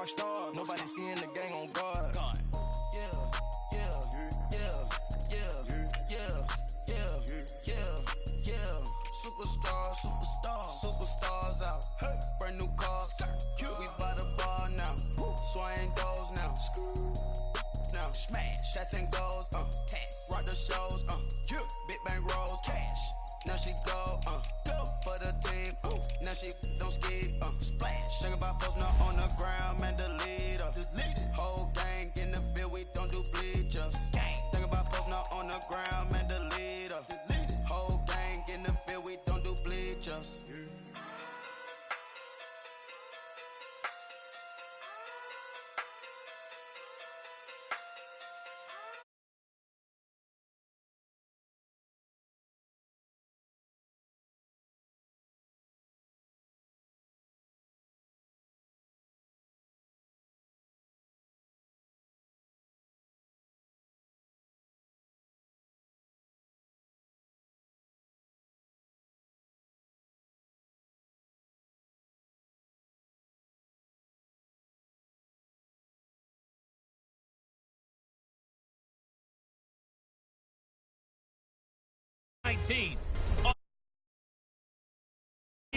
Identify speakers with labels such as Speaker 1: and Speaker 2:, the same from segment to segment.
Speaker 1: rock star. Nobody seeing the gang on guard. Superstars out. Brand new cars. We by the bar now. Swaying doors now. Now smash. Shots and goals. Tax. Rock the shows. Big bang rolls. Cash. Now she go. For the team. Now she don't ski. Splash. Think about posting up on the ground, man. Delete her. Whole gang in the field. We don't do bleachers. Think about posting up on the ground, man. Delete her. Whole gang in the field. We don't do bleachers.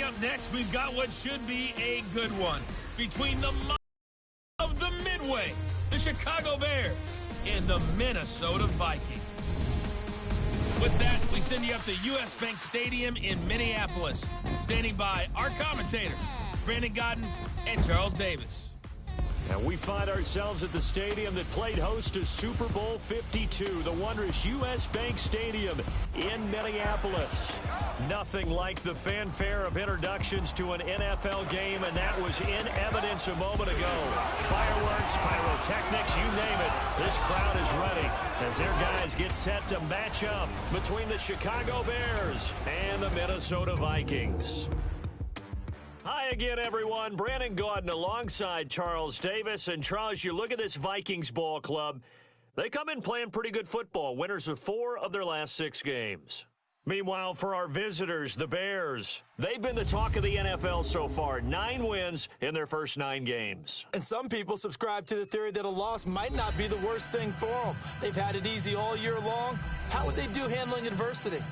Speaker 2: Up next, we've got what should be a good one between the of the Midway, the Chicago Bears, and the Minnesota Vikings. With that, we send you up to U.S. Bank Stadium in Minneapolis. Standing by our commentators, Brandon Godden and Charles Davis.
Speaker 3: And we find ourselves at the stadium that played host to Super Bowl 52, the wondrous U.S. Bank Stadium in Minneapolis. Nothing like the fanfare of introductions to an NFL game, and that was in evidence a moment ago. Fireworks, pyrotechnics, you name it. This crowd is ready as their guys get set to match up between the Chicago Bears and the Minnesota Vikings. Hi again, everyone. Brandon Gaudin alongside Charles Davis. And Charles, you look at this Vikings ball club. They come in playing pretty good football, winners of 4 of their last 6 games. Meanwhile, for our visitors, the Bears, they've been the talk of the NFL so far. 9 wins in their first 9 games.
Speaker 4: And some people subscribe to the theory that a loss might not be the worst thing for them. They've had it easy all year long. How would they do handling adversity?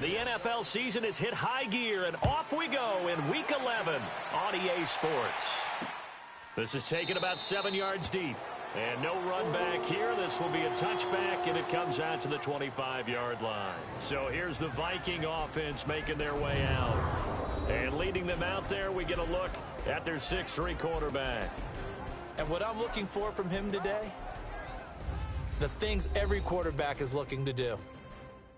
Speaker 3: The NFL season has hit high gear, and off we go in Week 11 on EA Sports. This is taken about 7 yards deep, and no run back here. This will be a touchback, and it comes out to the 25-yard line. So here's the Viking offense making their way out. And leading them out there, we get a look at their 6'3" quarterback.
Speaker 4: And what I'm looking for from him today, the things every quarterback is looking to do.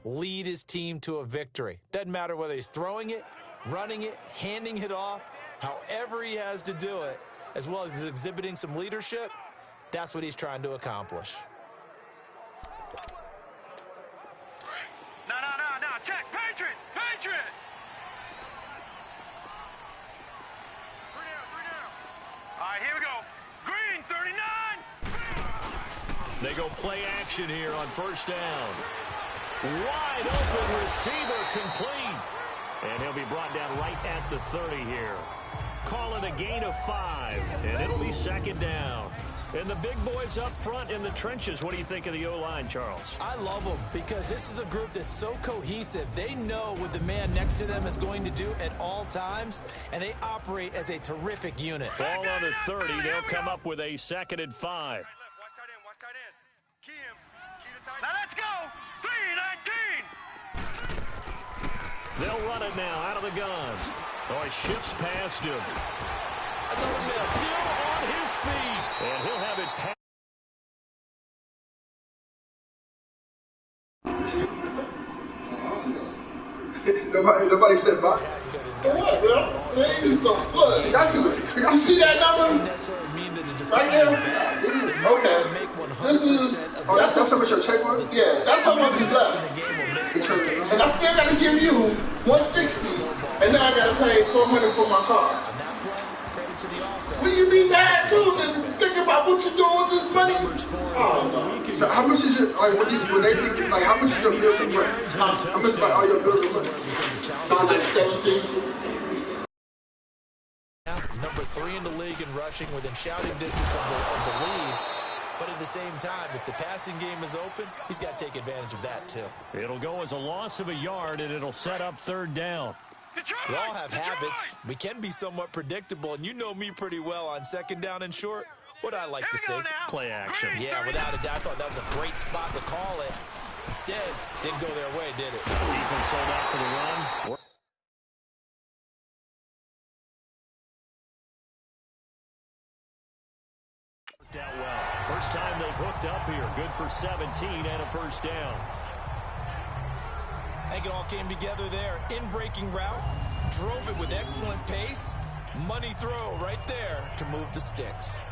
Speaker 4: Lead his team to a victory. Doesn't matter whether he's throwing it, running it, handing it off, however he has to do it, as well as exhibiting some leadership, that's what he's trying to accomplish.
Speaker 5: No, check, Patriot! 3 down. All right, here we go. Green, 39!
Speaker 3: They go play action here on first down. Wide open receiver complete. And he'll be brought down right at the 30 here. Call it a gain of 5, and it'll be second down. And the big boys up front in the trenches. What do you think of the O-line, Charles?
Speaker 4: I love them because this is a group that's so cohesive. They know what the man next to them is going to do at all times, and they operate as a terrific unit.
Speaker 3: Ball on the 30. They'll come up with a 2nd and 5.
Speaker 5: Watch tight end. Key him. Key the tight end. Now let's go. 3-19.
Speaker 3: They'll run it now out of the gun. Oh, he shifts past him.
Speaker 4: Another miss.
Speaker 3: Still on his feet. And he'll have it past.
Speaker 6: Nobody said bye. For what, bro? Man, you just don't flood. You see that number? Right there? Okay. This is, that's how much your checkbook? Yeah, that's how much is left. And I still got to give you $160, and then I got to pay $400 for my car. Will you be mad too? Then think about what you doing with this money? Oh no. So how much is it? Like when they think like how much is your bills and rent? How much like all your bills and rent? Not like 17.
Speaker 4: Number 3 in the league in rushing, within shouting distance of the lead. But at the same time, if the passing game is open, he's got to take advantage of that too.
Speaker 3: It'll go as a loss of a yard, and it'll set up 3rd down.
Speaker 4: We all have habits. We can be somewhat predictable, and you know me pretty well on 2nd down and short. What I like to say,
Speaker 3: play action.
Speaker 4: Yeah, without a doubt, I thought that was a great spot to call it. Instead, didn't go their way, did it?
Speaker 3: Defense sold out for the run. Worked out well. First time they've hooked up here. Good for 17 and a 1st down.
Speaker 4: I think it all came together there. In-breaking route, drove it with excellent pace. Money throw right there to move the sticks.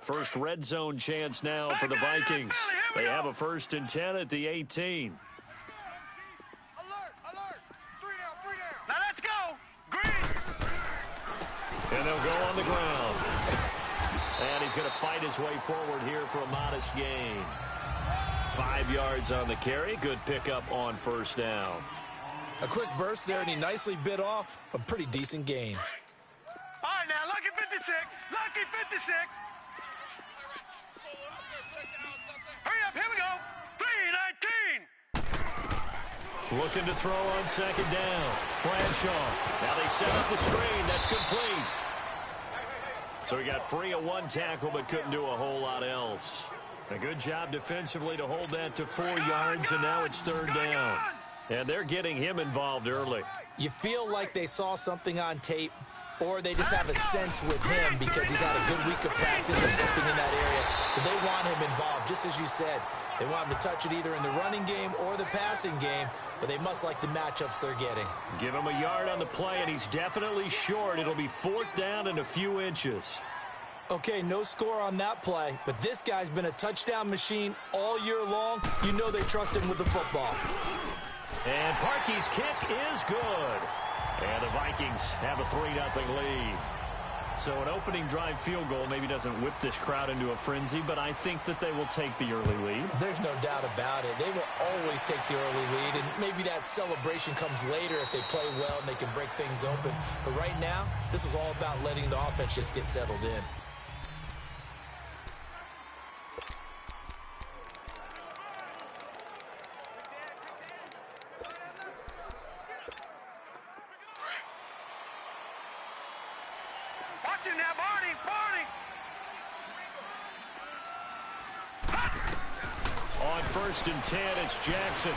Speaker 3: First red zone chance now for the Vikings. They have a 1st and 10 at the 18.
Speaker 5: Alert! 3 down.
Speaker 2: Now let's go. Green.
Speaker 3: And they'll go on the ground. And he's going to fight his way forward here for a modest gain. 5 yards on the carry. Good pickup on 1st down.
Speaker 4: A quick burst there, and he nicely bit off a pretty decent gain.
Speaker 2: All right, now, lucky 56. Lucky 56. Hurry up, here we go. 3-19.
Speaker 3: Looking to throw on 2nd down. Bradshaw. Now they set up the screen. That's complete. So he got free of 1 tackle, but couldn't do a whole lot else. A good job defensively to hold that to 4 yards, and now it's 3rd down. And they're getting him involved early.
Speaker 4: You feel like they saw something on tape, or they just have a sense with him because he's had a good week of practice or something in that area, that they want him involved. Just as you said, they want him to touch it either in the running game or the passing game, but they must like the matchups they're getting.
Speaker 3: Give him a yard on the play, and he's definitely short. It'll be 4th down and a few inches.
Speaker 4: Okay, no score on that play, but this guy's been a touchdown machine all year long. You know they trust him with the football.
Speaker 3: And Parkey's kick is good. And the Vikings have a 3-0 lead. So an opening drive field goal maybe doesn't whip this crowd into a frenzy, but I think that they will take the early lead.
Speaker 4: There's no doubt about it. They will always take the early lead, and maybe that celebration comes later if they play well and they can break things open. But right now, this is all about letting the offense just get settled in.
Speaker 2: Watch him now, Barney.
Speaker 3: On 1st and 10, it's Jackson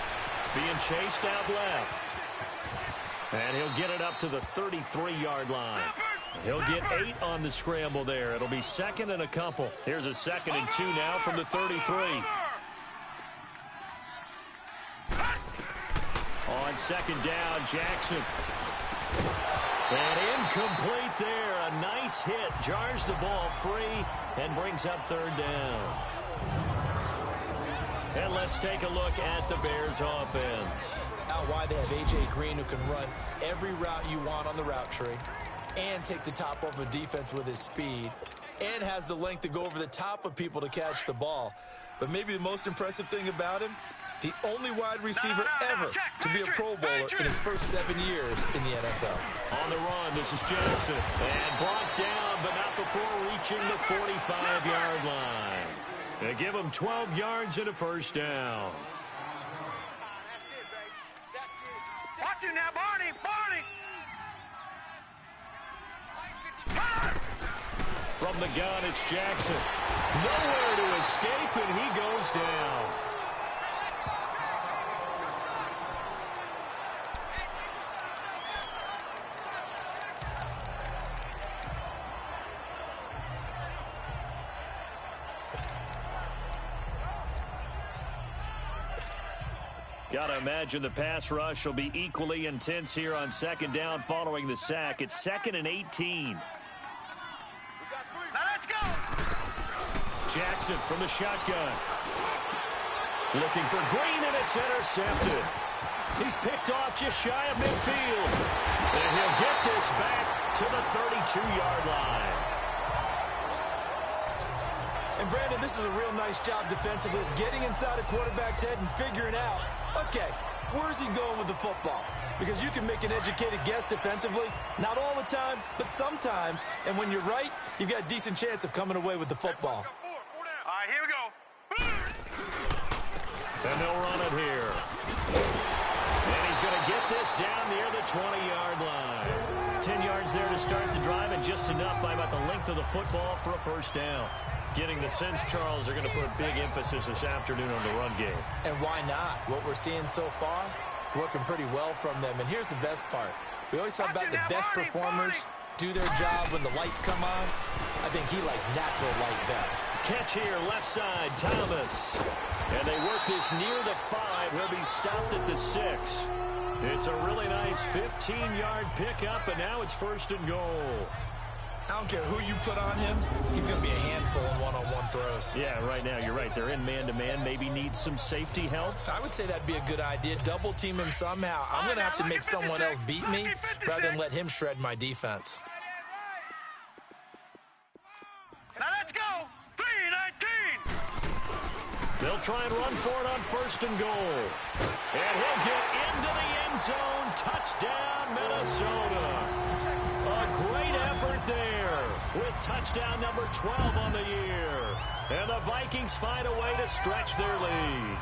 Speaker 3: being chased out left. And he'll get it up to the 33-yard line. He'll get 8 on the scramble there. It'll be 2nd and a couple. Here's a 2nd and 2 now from the 33. On 2nd down, Jackson. And incomplete there. A nice hit. Jars the ball free and brings up 3rd down. And let's take a look at the Bears offense.
Speaker 4: Out wide, they have A.J. Green, who can run every route you want on the route tree and take the top off a defense with his speed and has the length to go over the top of people to catch the ball. But maybe the most impressive thing about him, the only wide receiver ever to be a Pro Bowler in his first 7 years in the NFL.
Speaker 3: On the run, this is Jackson. And brought down, but not before reaching the 45-yard line. They give him 12 yards and a 1st down.
Speaker 2: Watch him now, Barney.
Speaker 3: From the gun, it's Jackson. Nowhere to escape, and he goes down. Got to imagine the pass rush will be equally intense here on 2nd down following the sack. It's 2nd and 18.
Speaker 2: Now let's go.
Speaker 3: Jackson from the shotgun. Looking for Green, and it's intercepted. He's picked off just shy of midfield. And he'll get this back to the 32-yard line.
Speaker 4: And Brandon, this is a real nice job defensively of getting inside a quarterback's head and figuring out, okay, where's he going with the football? Because you can make an educated guess defensively, not all the time, but sometimes. And when you're right, you've got a decent chance of coming away with the football.
Speaker 5: All right, here we go.
Speaker 3: And they'll run it here. And he's going to get this down near the 20-yard line. 10 yards there to start the drive, and just enough by about the length of the football for a first down. Getting the sense, Charles, are going to put big emphasis this afternoon on the run game.
Speaker 4: And why not? What we're seeing so far, working pretty well from them. And here's the best part. We always talk about the best performers do their job when the lights come on. I think he likes natural light best.
Speaker 3: Catch here, left side, Thomas. And they work this near the 5. He'll be stopped at the 6. It's a really nice 15-yard pickup, and now it's first and goal.
Speaker 4: I don't care who you put on him. He's going to be a handful in one-on-one throws.
Speaker 3: Yeah, right now, you're right. They're in man-to-man. Maybe need some safety help.
Speaker 4: I would say that'd be a good idea. Double team him somehow. I'm going to have to make someone else beat me rather than let him shred my defense.
Speaker 5: Now let's go. 3-19.
Speaker 3: They'll try and run for it on first and goal. And he'll get into the end zone. Touchdown, Minnesota. A great effort there with touchdown number 12 on the year. And the Vikings find a way to stretch their lead.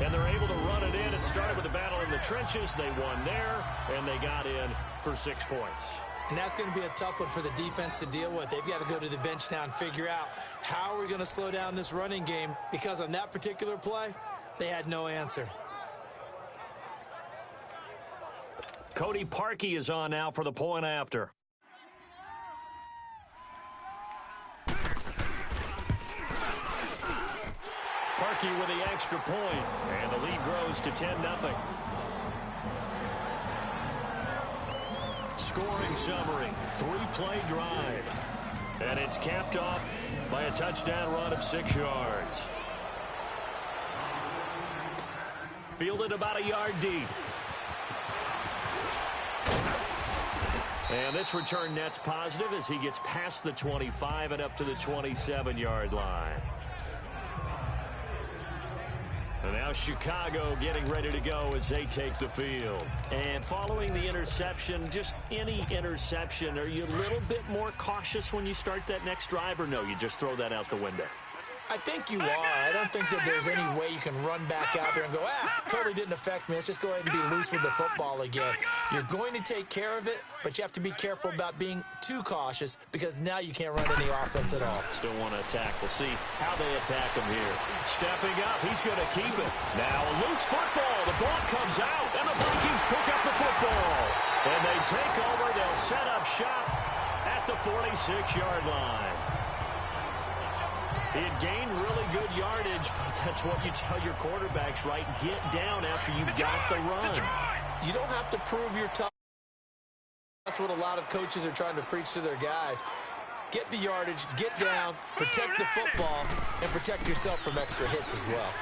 Speaker 3: And they're able to run it in. It started with a battle in the trenches. They won there, and they got in for 6 points.
Speaker 4: And that's going to be a tough one for the defense to deal with. They've got to go to the bench now and figure out how are we going to slow down this running game, because on that particular play, they had no answer.
Speaker 3: Cody Parkey is on now for the point after. Parkey with the extra point, and the lead grows to 10-0. Scoring summary, 3-play drive. And it's capped off by a touchdown run of 6 yards. Fielded about a yard deep. And this return net's positive as he gets past the 25 and up to the 27-yard line. And now Chicago getting ready to go as they take the field. And following the interception, just any interception, are you a little bit more cautious when you start that next drive, or no, you just throw that out the window?
Speaker 4: I think you are. I don't think that there's any way you can run back out there and go, totally didn't affect me. Let's just go ahead and be loose with the football again. You're going to take care of it, but you have to be careful about being too cautious, because now you can't run any offense at all.
Speaker 3: Still want to attack. We'll see how they attack him here. Stepping up, he's going to keep it. Now a loose football. The ball comes out, and the Vikings pick up the football. And they take over. They'll set up shop at the 46-yard line. He had gained really good yardage, but that's what you tell your quarterbacks, right? Get down after you've got the run.
Speaker 4: You don't have to prove you're tough. That's what a lot of coaches are trying to preach to their guys. Get the yardage, get down, protect the football, and protect yourself from extra hits as well.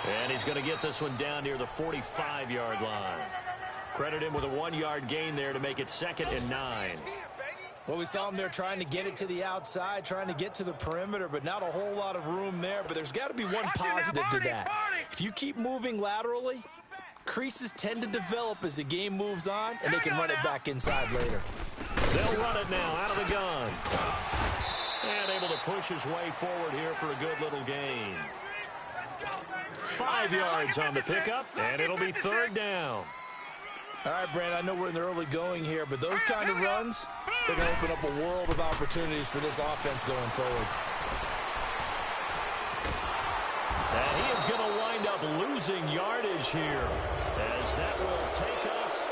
Speaker 3: And he's going to get this one down near the 45-yard line. Credit him with a 1-yard gain there to make it 2nd and 9.
Speaker 4: Well, we saw him there trying to get it to the outside, trying to get to the perimeter, but not a whole lot of room there. But there's got to be one positive to that. If you keep moving laterally, creases tend to develop as the game moves on, and they can run it back inside later.
Speaker 3: They'll run it now out of the gun. And able to push his way forward here for a good little gain. 5 yards on the pickup, and it'll be 3rd down.
Speaker 4: All right, Brandon, I know we're in the early going here, but those kind of runs, they're going to open up a world of opportunities for this offense going forward.
Speaker 3: And he is going to wind up losing yardage here, as that will take us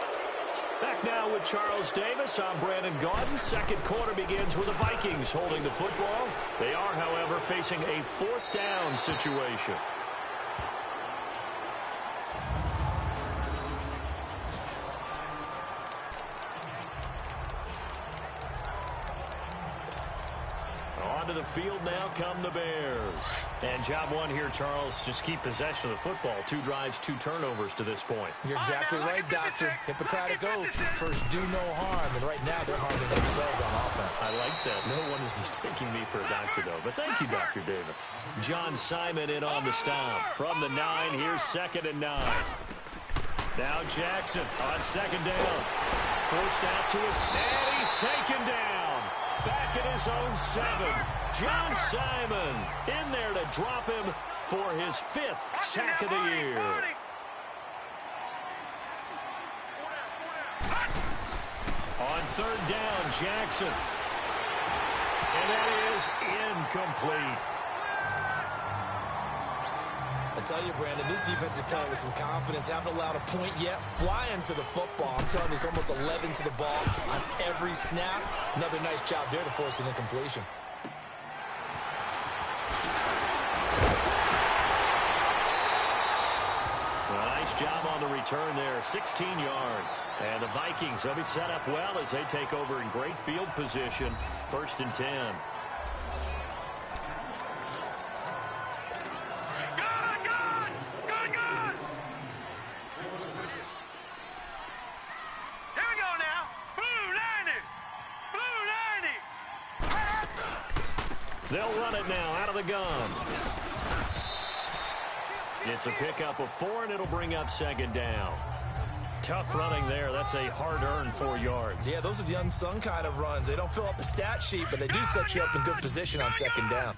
Speaker 3: back now with Charles Davis. I'm Brandon Gaudin. Second quarter begins with the Vikings holding the football. They are, however, facing a 4th down situation. onto the field now come the Bears.
Speaker 2: And job one here, Charles, just keep possession of the football. 2 drives, 2 turnovers to this point.
Speaker 4: You're exactly right, Doctor. Hippocratic oath. First, do no harm. And right now, they're harming themselves on offense.
Speaker 2: I like that. No one is mistaking me for a doctor, though. But thank you, Dr. Davis.
Speaker 3: John Simon in on the stop. From the 9, here's 2nd and 9. Now Jackson on 2nd down. Forced out to his, and he's taken down. Back at his own 7. John Simon in there to drop him for his 5th sack of the year. On 3rd down, Jackson. And that is incomplete.
Speaker 4: I tell you, Brandon, this defense is playing with some confidence. Haven't allowed a point yet. Flying to the football. I'm telling you, it's almost 11 to the ball on every snap. Another nice job there to force an incompletion.
Speaker 3: Nice job on the return there, 16 yards. And the Vikings will be set up well as they take over in great field position. 1st and 10. They'll run it now out of the gun. It's a pickup of 4, and it'll bring up 2nd down. Tough running there. That's a hard-earned 4 yards.
Speaker 4: Yeah, those are the unsung kind of runs. They don't fill up the stat sheet, but they do set you up in good position on 2nd down.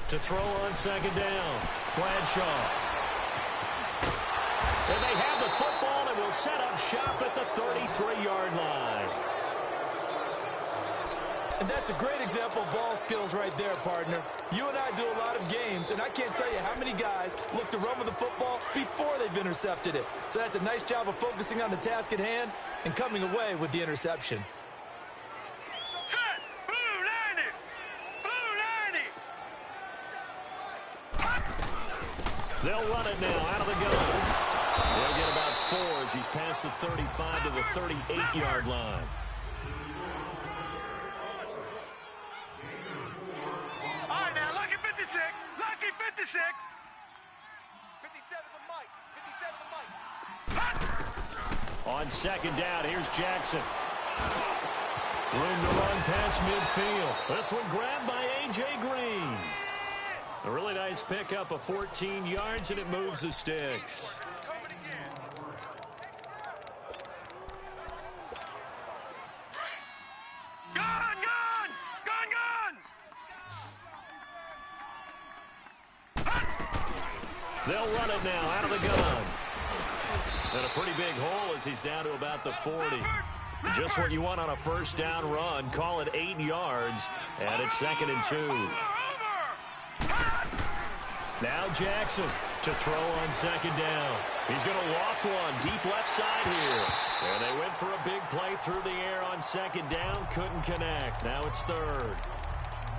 Speaker 3: To throw on 2nd down, Bradshaw. And they have the football and will set up shop at the 33-yard line.
Speaker 4: And that's a great example of ball skills right there, partner. You and I do a lot of games, and I can't tell you how many guys look to run with the football before they've intercepted it. So that's a nice job of focusing on the task at hand and coming away with the interception.
Speaker 3: They'll run it now out of the gun. They'll get about 4 as he's past the 35 to the 38-yard line.
Speaker 5: All right, now, lucky 56. Lucky 56. 57 the mic. 57 the mic.
Speaker 3: On 2nd down, here's Jackson. Room to run past midfield. This one grabbed by A.J. Green. A really nice pickup of 14 yards, and it moves the sticks. They'll run it now out of the gun. And a pretty big hole as he's down to about the 40. Just what you want on a 1st down run. Call it 8 yards, and it's 2nd and 2. Now Jackson to throw on 2nd down. He's going to loft one deep left side here. And they went for a big play through the air on 2nd down. Couldn't connect. Now it's 3rd.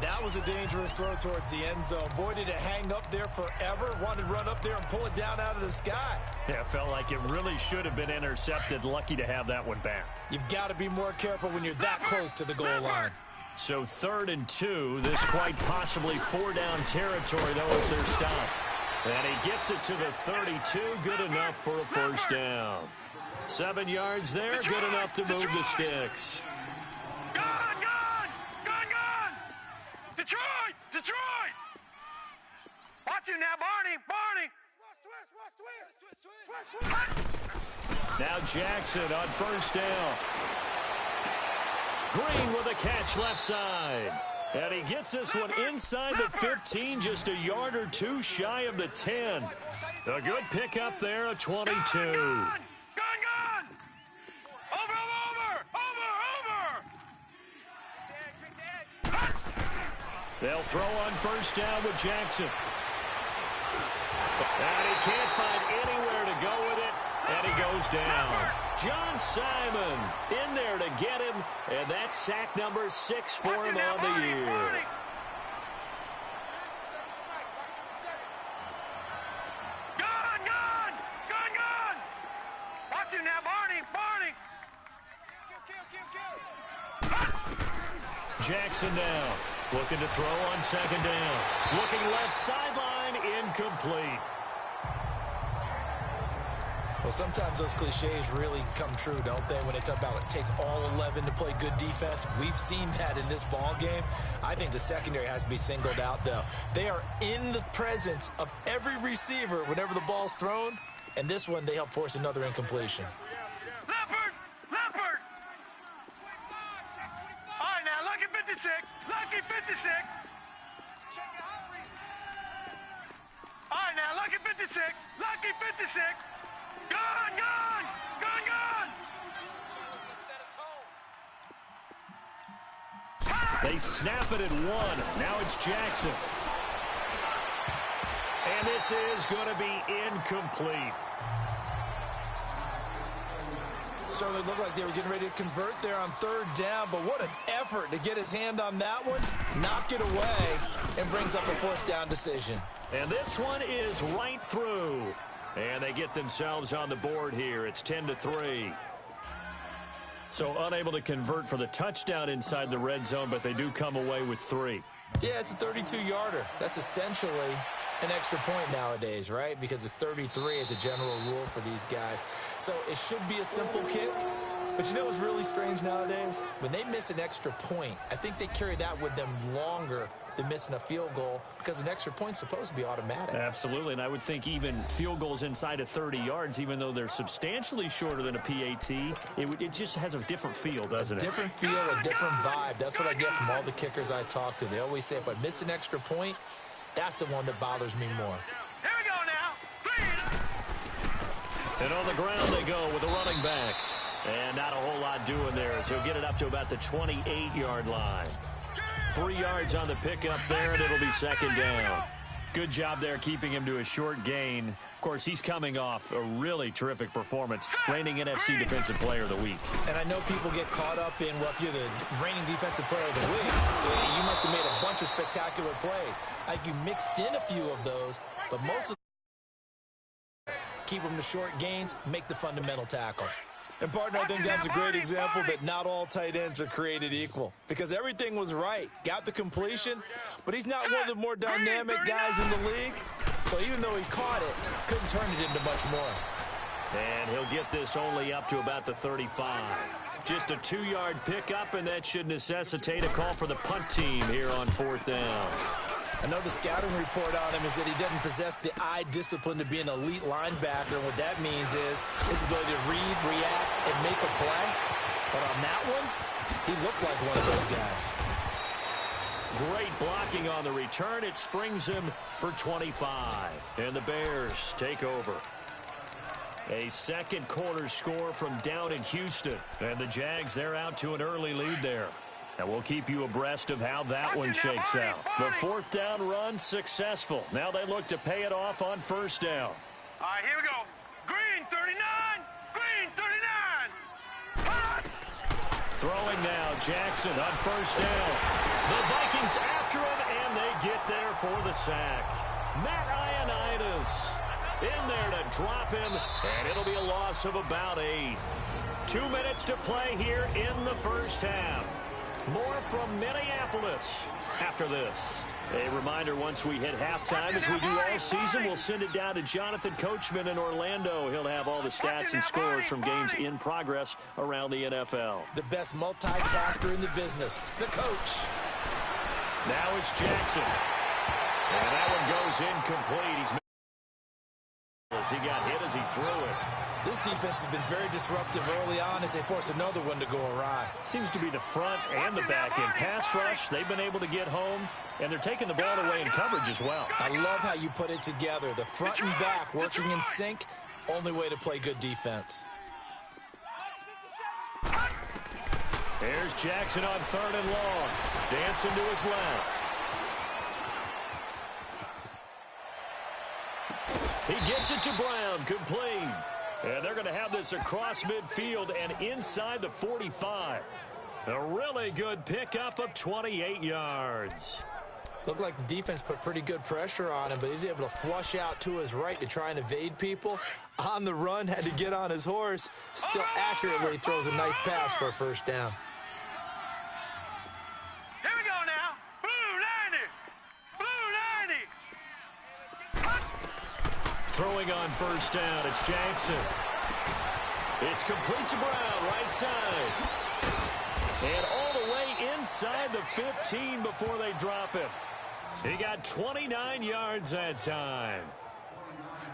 Speaker 4: That was a dangerous throw towards the end zone. Boy, did it hang up there forever. Wanted to run up there and pull it down out of the sky.
Speaker 3: Yeah, it felt like it really should have been intercepted. Lucky to have that one back.
Speaker 4: You've got to be more careful when you're that close to the goal line.
Speaker 3: So 3rd and 2. This quite possibly 4-down territory, though, if they're stopped. And he gets it to the 32. Good enough for a 1st down. 7 yards there. Good enough to move the sticks.
Speaker 5: Detroit! Detroit! Watch him now, Barney! Twist!
Speaker 3: Now Jackson on 1st down. Green with a catch left side. And he gets this one inside the 15, just a yard or 2 shy of the 10. A good pickup there, a 22.
Speaker 5: Gun! Over!
Speaker 3: They'll throw on 1st down with Jackson. And he can't find anywhere to go with it, and he goes down. John Simon in there to get him, and that's sack number 6 for him on the year.
Speaker 5: Gun! Watch him now, Barney!
Speaker 3: Jackson now. Looking to throw on second down. Looking left sideline, incomplete.
Speaker 4: Well, sometimes those cliches really come true, don't they, when they talk about it takes all 11 to play good defense. We've seen that in this ball game. I think the secondary has to be singled out, though. They are in the presence of every receiver whenever the ball's thrown, and this one they help force another incompletion.
Speaker 5: Leopard! All right, now, lucky 56. Lucky 56. All right, now, lucky 56. Lucky 56. Gone!
Speaker 3: They snap it at 1. Now it's Jackson. And this is going to be incomplete.
Speaker 4: Certainly looked like they were getting ready to convert there on third down, but what an effort to get his hand on that one, knock it away, and brings up a fourth down decision.
Speaker 3: And this one is right through. And they get themselves on the board here. It's 10-3. So unable to convert for the touchdown inside the red zone, but they do come away with 3.
Speaker 4: Yeah, it's a 32-yarder. That's essentially an extra point nowadays, right? Because it's 33 as a general rule for these guys. So it should be a simple kick. But you know what's really strange nowadays? When they miss an extra point, I think they carry that with them longer than missing a field goal because an extra point's supposed to be automatic.
Speaker 3: Absolutely, and I would think even field goals inside of 30 yards, even though they're substantially shorter than a PAT, it just has a different feel, doesn't it?
Speaker 4: A different feel, a different vibe. That's what I get from all the kickers I talk to. They always say if I miss an extra point, that's the one that bothers me more.
Speaker 5: Here we go now. 3.
Speaker 3: And on the ground they go with a running back. And not a whole lot doing there, so he'll get it up to about the 28-yard line. 3 yards on the pickup there, and it'll be second down. Good job there keeping him to a short gain. Of course, he's coming off a really terrific performance, reigning NFC Defensive Player of the Week.
Speaker 4: And I know people get caught up in, well, if you're the reigning Defensive Player of the Week, you must have made a bunch of spectacular plays. Like you mixed in a few of those, but most of them keep them to short gains, make the fundamental tackle. And, partner, I think that's a great example that not all tight ends are created equal because everything was right. Got the completion, but he's not one of the more dynamic guys in the league. So even though he caught it, couldn't turn it into much more.
Speaker 3: And he'll get this only up to about the 35. Just a 2-yard pickup, and that should necessitate a call for the punt team here on fourth down.
Speaker 4: I know the scouting report on him is that he doesn't possess the eye discipline to be an elite linebacker. And what that means is his ability to read, react, and make a play. But on that one, he looked like one of those guys.
Speaker 3: Great blocking on the return. It springs him for 25. And the Bears take over. A second quarter score from down in Houston. And the Jags, they're out to an early lead there. And we'll keep you abreast of how that one shakes out. The fourth down run successful. Now they look to pay it off on first down.
Speaker 5: All right, here we go. Green 39. Green 39. Hot.
Speaker 3: Throwing now, Jackson on first down. The Vikings after him, and they get there for the sack. Matt Ioannidis in there to drop him, and it'll be a loss of about 8. 2 minutes to play here in the first half. More from Minneapolis after this. A reminder, once we hit halftime, as we do all season, we'll send it down to Jonathan Coachman in Orlando. He'll have all the stats and scores from games in progress around the NFL.
Speaker 4: The best multitasker in the business, the coach.
Speaker 3: Now it's Jackson. And that one goes incomplete. He got hit as he threw it.
Speaker 4: This defense has been very disruptive early on as they force another one to go awry.
Speaker 3: Seems to be the front and the back end. Pass rush, they've been able to get home, and they're taking the ball away in coverage as well.
Speaker 4: I love how you put it together. The front and back working in sync, only way to play good defense.
Speaker 3: There's Jackson on third and long. Dancing to his left. He gets it to Brown, complete. And they're going to have this across midfield and inside the 45. A really good pickup of 28 yards.
Speaker 4: Looked like the defense put pretty good pressure on him, but he's able to flush out to his right to try and evade people. On the run, had to get on his horse. Still accurately throws a nice pass for a first down.
Speaker 3: Throwing on first down, it's Jackson. It's complete to Brown, right side. And all the way inside the 15 before they drop him. He got 29 yards that time.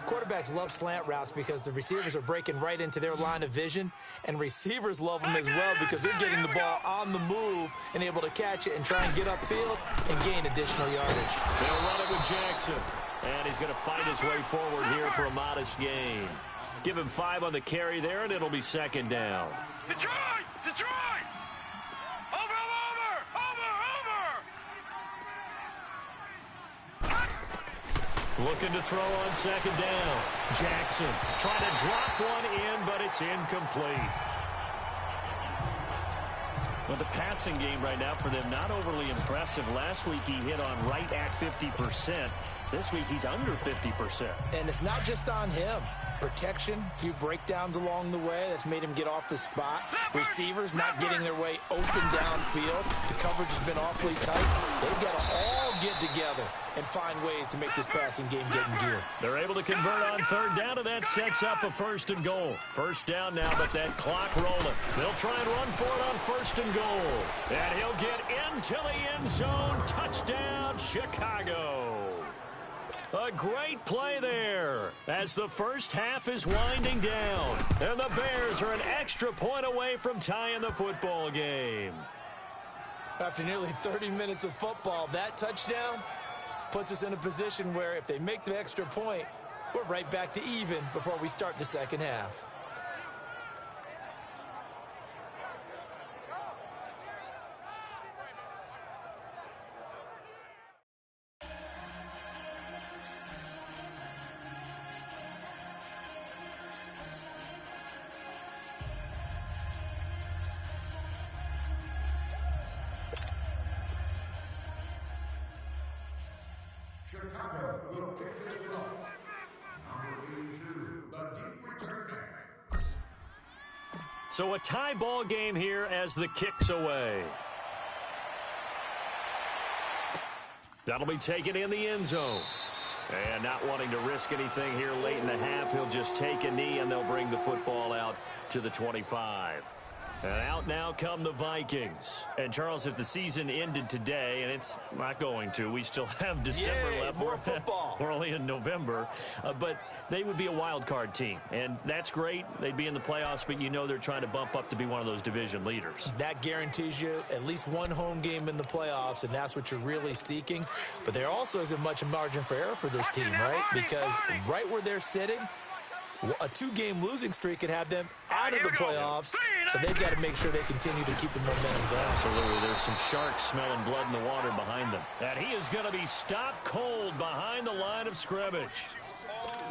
Speaker 4: Quarterbacks love slant routes because the receivers are breaking right into their line of vision, and receivers love them as well because they're getting the ball on the move and able to catch it and try and get upfield and gain additional yardage.
Speaker 3: They'll run it with Jackson, and he's going to fight his way forward here for a modest gain. Give him 5 on the carry there, and it'll be second down.
Speaker 5: Detroit! Detroit! Over!
Speaker 3: Looking to throw on second down. Jackson trying to drop one in, but it's incomplete. Well, the passing game right now for them, not overly impressive. Last week he hit on right at 50%. This week he's under 50%.
Speaker 4: And it's not just on him. Protection, a few breakdowns along the way. That's made him get off the spot. Receivers not getting their way open downfield. The coverage has been awfully tight. They've got to all get together and find ways to make this passing game get in gear.
Speaker 3: They're able to convert on third down, and that sets up a first and goal. First down now, but that clock rolling. They'll try and run for it on first and goal. And he'll get into the end zone. Touchdown, Chicago. A great play there as the first half is winding down. And the Bears are an extra point away from tying the football game.
Speaker 4: After nearly 30 minutes of football, that touchdown puts us in a position where if they make the extra point, we're right back to even before we start the second half.
Speaker 7: Chicago will kick this one off. Number 82, the deep return man.
Speaker 3: So a tie ball game here as the kick's away. That'll be taken in the end zone. And not wanting to risk anything here late in the half, he'll just take a knee and they'll bring the football out to the 25. And out now come the Vikings. And, Charles, if the season ended today, and it's not going to, we still have December left.
Speaker 4: More football.
Speaker 3: We're only in November. But they would be a wild card team. And that's great. They'd be in the playoffs, but you know they're trying to bump up to be one of those division leaders.
Speaker 4: That guarantees you at least one home game in the playoffs, and that's what you're really seeking. But there also isn't much margin for error for this team, right? Because right where they're sitting, a 2-game losing streak could have them out of the playoffs, so they've got to make sure they continue to keep the momentum down.
Speaker 3: Absolutely. There's some sharks smelling blood in the water behind them. And he is going to be stopped cold behind the line of scrimmage.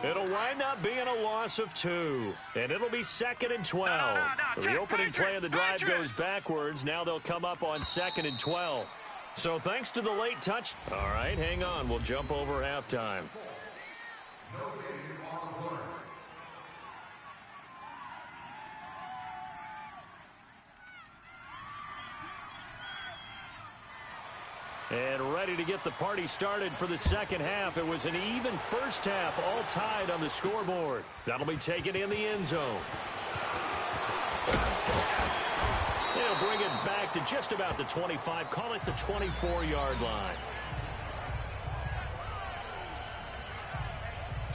Speaker 3: It'll wind up being a loss of 2, and it'll be 2nd and 12. So the opening play of the drive goes backwards. Now they'll come up on 2nd and 12. So thanks to the late touch. All right, hang on. We'll jump over halftime. And ready to get the party started for the second half. It was an even first half, all tied on the scoreboard. That'll be taken in the end zone. They'll bring it back to just about the 25. Call it the 24-yard line.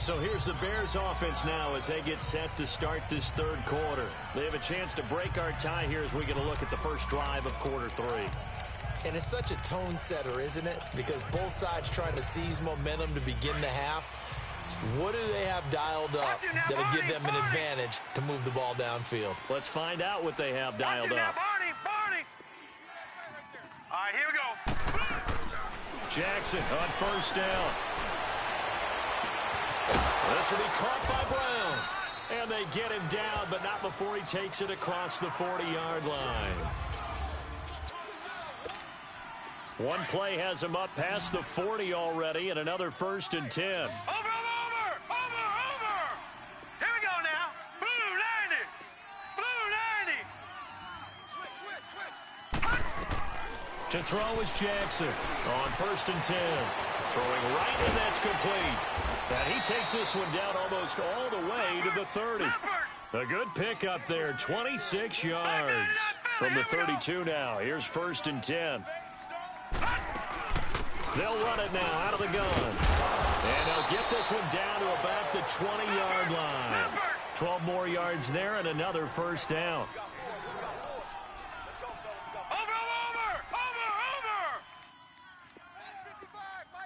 Speaker 3: So here's the Bears offense now as they get set to start this third quarter. They have a chance to break our tie here as we get a look at the first drive of quarter 3.
Speaker 4: And it's such a tone setter, isn't it? Because both sides trying to seize momentum to begin the half. What do they have dialed up that'll give them an advantage to move the ball downfield?
Speaker 3: Let's find out what they have dialed up.
Speaker 5: Barney. All right, here we go.
Speaker 3: Jackson on first down. This will be caught by Brown. And they get him down, but not before he takes it across the 40-yard line. One play has him up past the 40 already, and another 1st and 10.
Speaker 5: Over. Here we go now. Blue 90.
Speaker 3: To throw is Jackson on 1st and 10. Throwing right, and that's complete. And he takes this one down almost all the way to the 30. A good pickup there, 26 yards from the 32 now. Here's 1st and 10. They'll run it now out of the gun. And they'll get this one down to about the 20-yard line. 12 more yards there and another 1st down.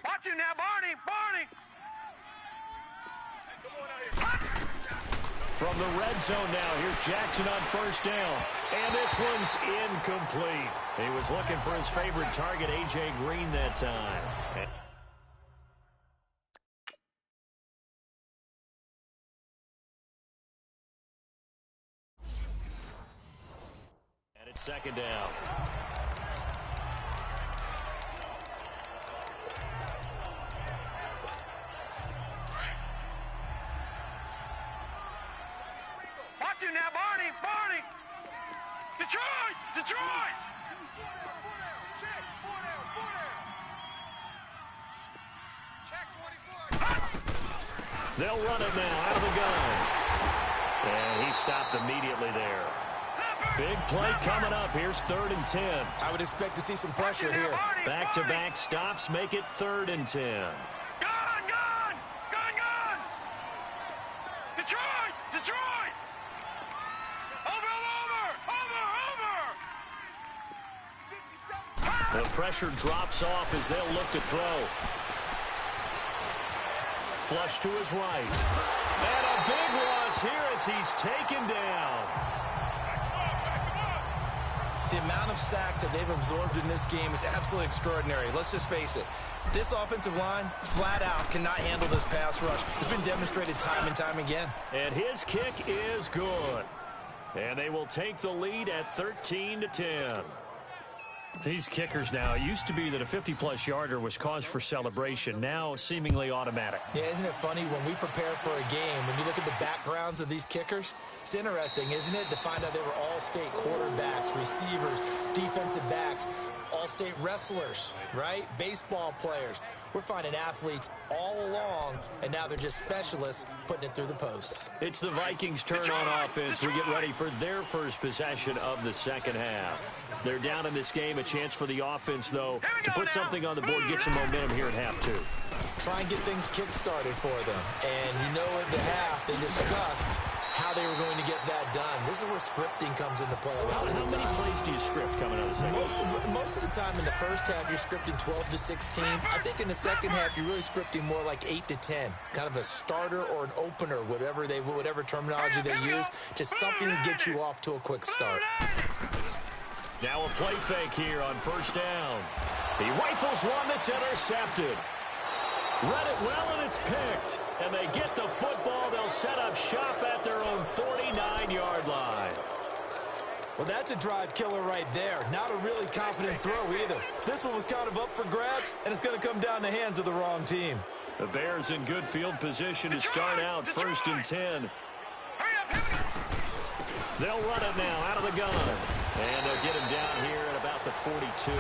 Speaker 5: Watch you now, Barney.
Speaker 3: From the red zone now, here's Jackson on 1st down. And this one's incomplete. He was looking for his favorite target, A.J. Green, that time. And it's 2nd down.
Speaker 5: Watch you now, Barney. Detroit.
Speaker 3: They'll run it now out of the gun. And he stopped immediately there. Big play coming up. Here's 3rd and 10.
Speaker 4: I would expect to see some pressure here.
Speaker 3: Back-to-back stops make it 3rd and 10.
Speaker 5: Gun. Detroit. Over.
Speaker 3: The pressure drops off as they'll look to throw. Flush to his right. And a big loss here as he's taken down.
Speaker 4: The amount of sacks that they've absorbed in this game is absolutely extraordinary. Let's just face it. This offensive line, flat out, cannot handle this pass rush. It's been demonstrated time and time again.
Speaker 3: And his kick is good. And they will take the lead at 13-10. These kickers now, it used to be that a 50-plus yarder was cause for celebration, now seemingly automatic.
Speaker 4: Yeah, isn't it funny when we prepare for a game, when you look at the backgrounds of these kickers, it's interesting, isn't it, to find out they were all-state quarterbacks, receivers, defensive backs, all-state wrestlers, right? Baseball players. We're finding athletes all along, and now they're just specialists putting it through the posts.
Speaker 3: It's the Vikings' turn on offense. We get ready for their first possession of the second half. They're down in this game. A chance for the offense, though, to put something on the board, get some momentum here at half 2.
Speaker 4: Try and get things kick-started for them. And you know at the half, they discussed how they were going to get that done. This is where scripting comes into play a lot of the time.
Speaker 3: How many plays do you script coming out of the second half?
Speaker 4: Most of the time in the first half, you're scripting 12 to 16. I think in the second half, you're really scripting more like 8 to 10. Kind of a starter or an opener, whatever terminology they use. Just something to get you off to a quick start.
Speaker 3: Now a play fake here on 1st down. He rifles one that's intercepted. Read it well, and it's picked. And they get the football. They'll set up shop at their own 49-yard line.
Speaker 4: Well, that's a drive killer right there. Not a really confident throw either. This one was kind of up for grabs, and it's going to come down the hands of the wrong team.
Speaker 3: The Bears in good field position to start out 1st and 10. They'll run it now out of the gun. And they'll get him down here at about the 42.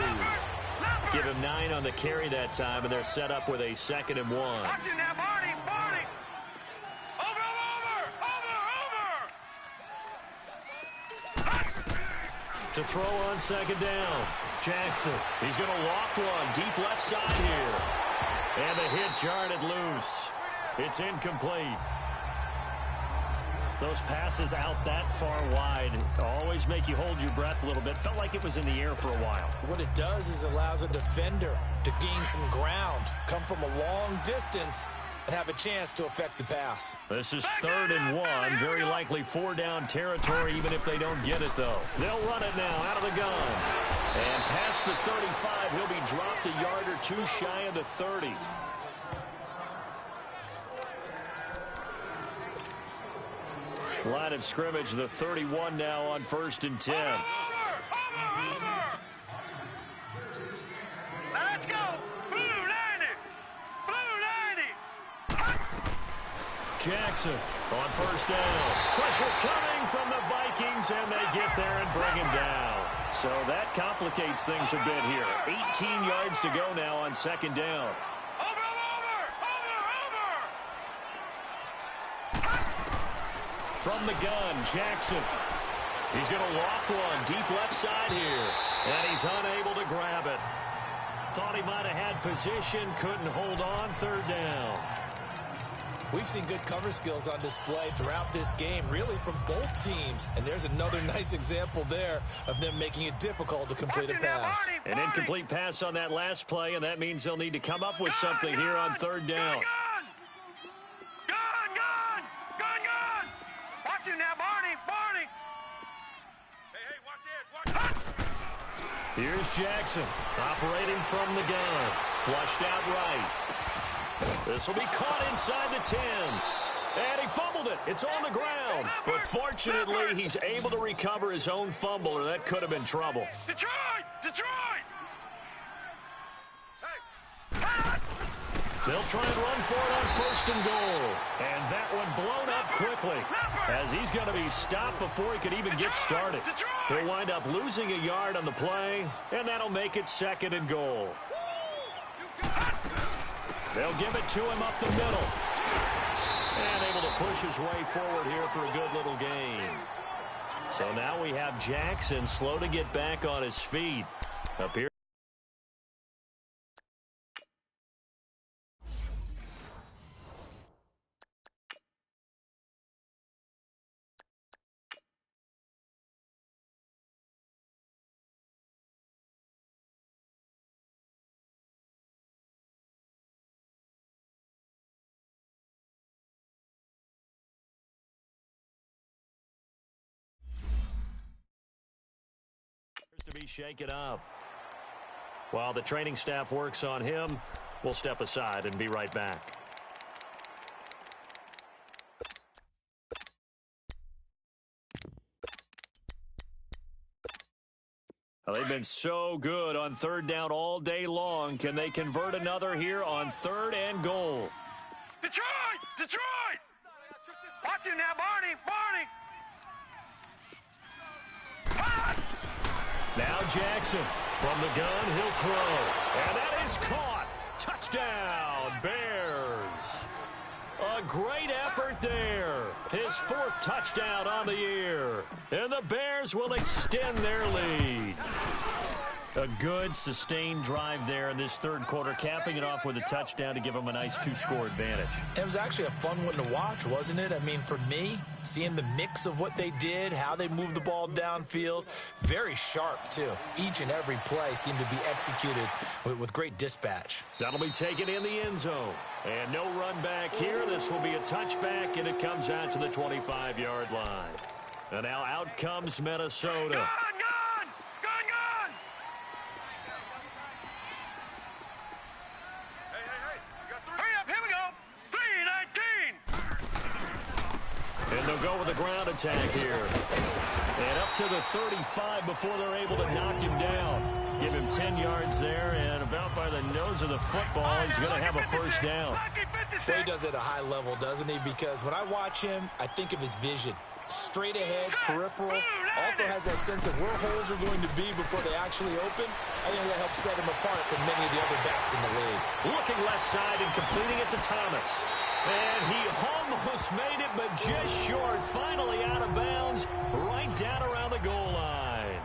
Speaker 3: Give him 9 on the carry that time, and they're set up with a 2nd and 1.
Speaker 5: Watch it now, Barney. Over.
Speaker 3: To throw on 2nd down. Jackson, he's going to loft one deep left side here. And the hit jarred it loose. It's incomplete. Those passes out that far wide always make you hold your breath a little bit. Felt like it was in the air for a while.
Speaker 4: What it does is allows a defender to gain some ground, come from a long distance, and have a chance to affect the pass.
Speaker 3: This is 3rd and 1. Very likely 4-down territory, even if they don't get it, though. They'll run it now out of the gun. And past the 35, he'll be dropped a yard or 2 shy of the 30. Line of scrimmage, the 31 now on 1st and 10.
Speaker 5: Let's go. Blue 90.
Speaker 3: Jackson on 1st down. Pressure coming from the Vikings, and they get there and bring him down. So that complicates things a bit here. 18 yards to go now on second down. From the gun, Jackson. He's going to loft one deep left side here. And he's unable to grab it. Thought he might have had position, couldn't hold on, third down.
Speaker 4: We've seen good cover skills on display throughout this game, really from both teams. And there's another nice example there of them making it difficult to complete a pass.
Speaker 3: An incomplete pass on that last play, and that means they'll need to come up with something here on third down.
Speaker 5: Gun! Watch it now, Barney! Hey, watch this!
Speaker 3: Here's Jackson, operating from the gun. Flushed out right. This will be caught inside the 10. And he fumbled it. It's on the ground. But fortunately, he's able to recover his own fumble, or that could have been trouble.
Speaker 5: Detroit!
Speaker 3: They'll try and run for it on first and goal. And that one blown up quickly, as he's going to be stopped before he could even get started. He'll wind up losing a yard on the play, and that'll make it second and goal. They'll give it to him up the middle. And able to push his way forward here for a good little gain. So now we have Jackson slow to get back on his feet. Up here. To be shaken up. While the training staff works on him, we'll step aside and be right back. Well, they've been so good on third down all day long. Can they convert another here on third and goal?
Speaker 5: Detroit! Watch it now, Barney!
Speaker 3: Now Jackson from the gun, he'll throw. And that is caught. Touchdown, Bears. A great effort there. His fourth touchdown on the year. And the Bears will extend their lead. A good, sustained drive there in this third quarter, capping it off with a touchdown to give them a nice two-score advantage.
Speaker 4: It was actually a fun one to watch, wasn't it? I mean, for me, seeing the mix of what they did, how they moved the ball downfield, very sharp, too. Each and every play seemed to be executed with great dispatch.
Speaker 3: That'll be taken in the end zone. And no run back here. This will be a touchback, and it comes out to the 25-yard line. And now out comes Minnesota.
Speaker 5: Gun!
Speaker 3: And they'll go with a ground attack here. And up to the 35 before they're able to knock him down. Give him 10 yards there, and about by the nose of the football, he's going to have a first down.
Speaker 4: Well, he does it at a high level, doesn't he? Because when I watch him, I think of his vision. Straight ahead, peripheral, also has that sense of where holes are going to be before they actually open. I think that helps set him apart from many of the other backs in the league.
Speaker 3: Looking left side and completing it to Thomas. And he almost made it, but just short. Finally out of bounds, right down around the goal line.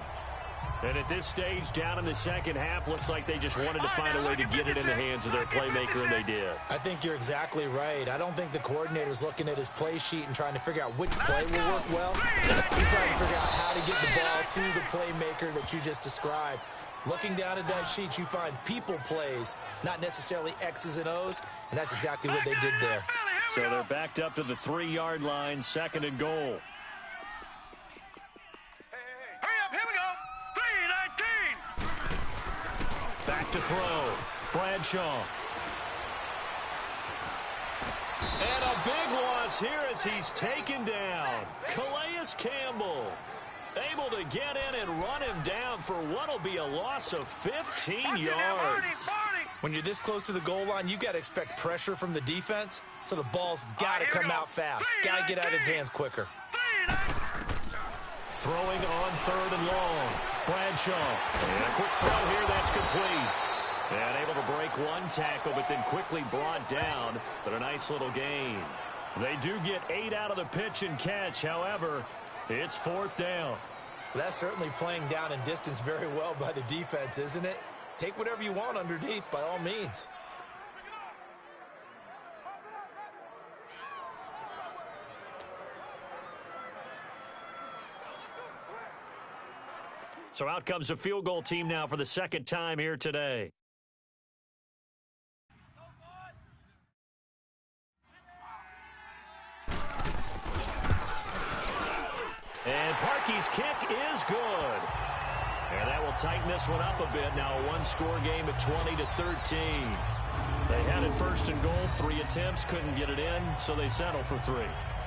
Speaker 3: And at this stage, down in the second half, looks like they just wanted to find a way to get it in the hands of their playmaker, and they did.
Speaker 4: I think you're exactly right. I don't think the coordinator's looking at his play sheet and trying to figure out which play will work well. He's trying to figure out how to get the ball to the playmaker that you just described. Looking down at that sheet, you find people plays, not necessarily X's and O's, and that's exactly what they did there.
Speaker 3: So they're backed up to the 3-yard line, second and goal.
Speaker 5: Hurry up, here we go. 3-19.
Speaker 3: Back to throw. Bradshaw. And a big loss here as he's taken down. Calais Campbell able to get in and run him down for what will be a loss of 15 yards.
Speaker 4: When you're this close to the goal line, you got to expect pressure from the defense, so the ball's got to come out fast. Got to get out of his hands quicker.
Speaker 3: Throwing on third and long. Bradshaw. And a quick throw here. That's complete. And able to break one tackle, but then quickly brought down. But a nice little gain. They do get 8 out of the pitch and catch. However, it's 4th down.
Speaker 4: That's certainly playing down and distance very well by the defense, isn't it? Take whatever you want underneath, by all means.
Speaker 3: So out comes a field goal team now for the second time here today. And Parkey's kick is good. And that will tighten this one up a bit. Now a one-score game at 20-13. They had it 1st and goal, 3 attempts, couldn't get it in, so they settle for 3.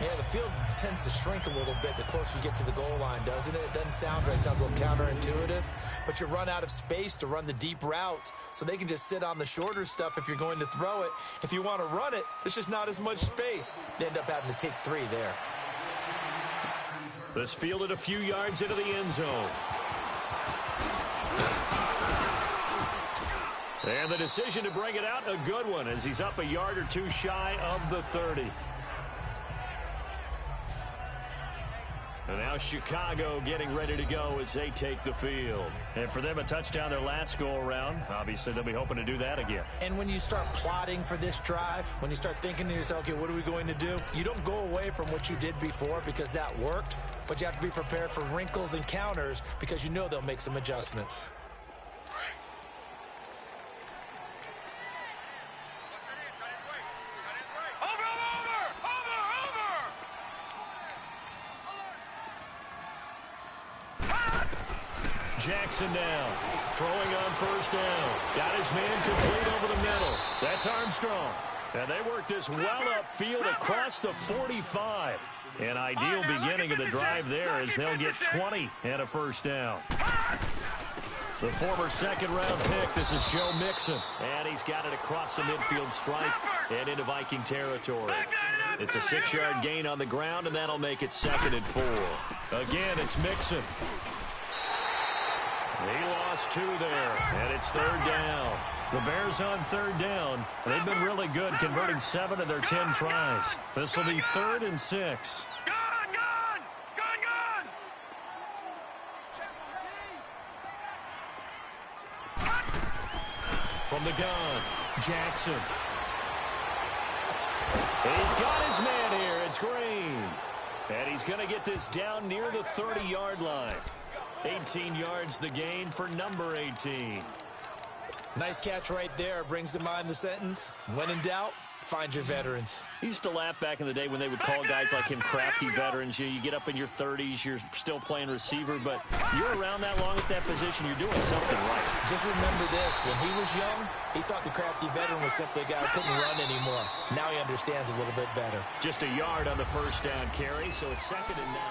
Speaker 4: Yeah, the field tends to shrink a little bit the closer you get to the goal line, doesn't it? It doesn't sound right. It sounds a little counterintuitive. But you run out of space to run the deep routes, so they can just sit on the shorter stuff if you're going to throw it. If you want to run it, there's just not as much space. They end up having to take 3 there.
Speaker 3: This fielded a few yards into the end zone. And the decision to bring it out, a good one, as he's up a yard or 2 shy of the 30. And now Chicago getting ready to go as they take the field. And for them, a touchdown their last go-around. Obviously, they'll be hoping to do that again.
Speaker 4: And when you start plotting for this drive, when you start thinking to yourself, okay, what are we going to do? You don't go away from what you did before because that worked, but you have to be prepared for wrinkles and counters because you know they'll make some adjustments.
Speaker 3: Jackson down, throwing on 1st down. Got his man complete over the middle. That's Armstrong. And they work this well upfield across the 45. An ideal beginning of the drive there as they'll get 20 and a 1st down. The former 2nd-round pick, this is Joe Mixon. And he's got it across the midfield stripe and into Viking territory. It's a 6-yard gain on the ground, and that'll make it 2nd and 4. Again, it's Mixon. He lost 2 there, and it's 3rd down. The Bears on 3rd down. They've been really good, converting 7 of their 10 tries. This will be 3rd and 6.
Speaker 5: Gun!
Speaker 3: From the gun, Jackson. He's got his man here. It's Green. And he's going to get this down near the 30-yard line. 18 yards the gain for number 18.
Speaker 4: Nice catch right there. Brings to mind the sentence, when in doubt, find your veterans.
Speaker 3: I used to laugh back in the day when they would call guys like him crafty veterans. You get up in your 30s, you're still playing receiver, but you're around that long at that position, you're doing something right.
Speaker 4: Just remember this, when he was young, he thought the crafty veteran was simply a guy who couldn't run anymore. Now he understands a little bit better.
Speaker 3: Just a yard on the 1st down carry, so it's 2nd and 9.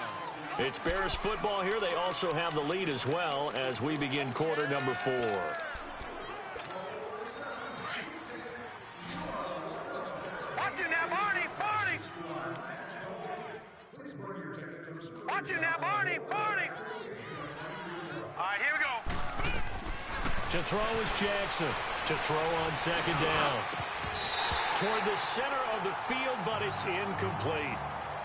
Speaker 3: It's Bears football here. They also have the lead as well as we begin quarter number 4.
Speaker 5: Watch it now, Barney! Watch it now, Barney! All right, here we go.
Speaker 3: To throw is Jackson. To throw on 2nd down. Toward the center of the field, but it's incomplete.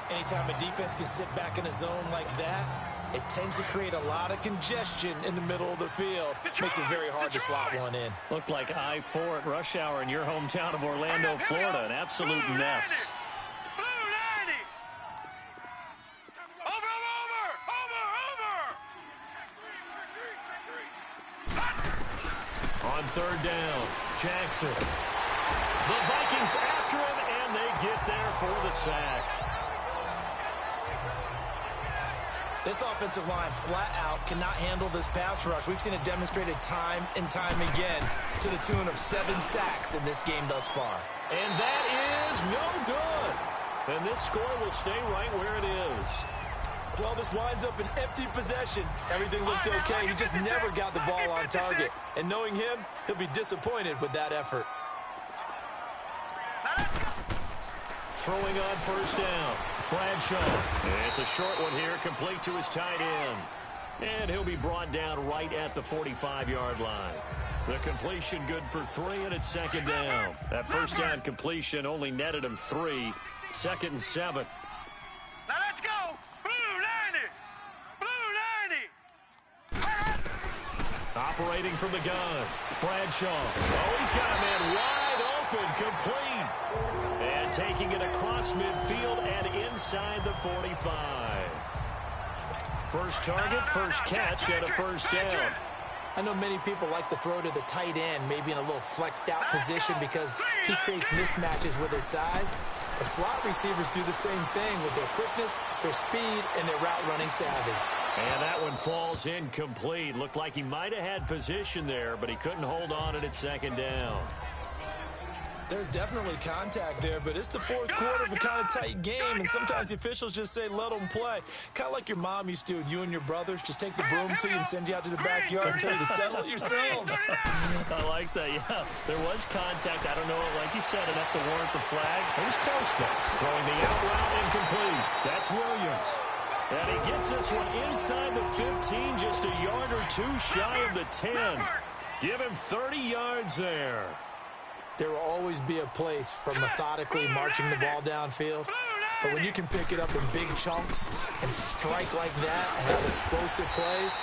Speaker 4: Anytime a defense can sit back in a zone like that, it tends to create a lot of congestion in the middle of the field. Makes it very hard to slot one in.
Speaker 3: Looked like I-4 at rush hour in your hometown of Orlando, Florida. An absolute mess.
Speaker 5: Blue 90! Over!
Speaker 3: On 3rd down, Jackson. The Vikings after him, and they get there for the sack.
Speaker 4: This offensive line flat out cannot handle this pass rush. We've seen it demonstrated time and time again to the tune of 7 sacks in this game thus far.
Speaker 3: And that is no good. And this score will stay right where it is.
Speaker 4: Well, this winds up an empty possession. Everything looked okay. He just never got the ball on target. And knowing him, he'll be disappointed with that effort.
Speaker 3: Throwing on 1st down. Bradshaw. It's a short one here, complete to his tight end. And he'll be brought down right at the 45-yard line. The completion good for 3, and it's second down. That first down completion only netted him 3. 2nd and 7.
Speaker 5: Now let's go. Blue 90. Blue 90.
Speaker 3: Operating from the gun. Bradshaw. Oh, he's got a man wide open. Complete. And taking it across midfield and inside the 45. First target, first catch, and a first down.
Speaker 4: I know many people like to throw to the tight end, maybe in a little flexed out position because he creates mismatches with his size. The slot receivers do the same thing with their quickness, their speed, and their route running savvy.
Speaker 3: And that one falls incomplete. Looked like he might have had position there, but he couldn't hold on at second down.
Speaker 4: There's definitely contact there, but it's the fourth quarter of a kind of tight game, and sometimes the officials just say, let them play. Kind of like your mom used to with you and your brothers. Just take the broom to you and send you out to the backyard and tell you to settle it yourselves.
Speaker 3: I like that, yeah. There was contact. I don't know, like you said, enough to warrant the flag. It was close, though. Throwing the out route incomplete. That's Williams. And he gets this one inside the 15, just a yard or two shy of the 10. Give him 30 yards there.
Speaker 4: There will always be a place for methodically marching the ball downfield. But when you can pick it up in big chunks and strike like that and have explosive plays,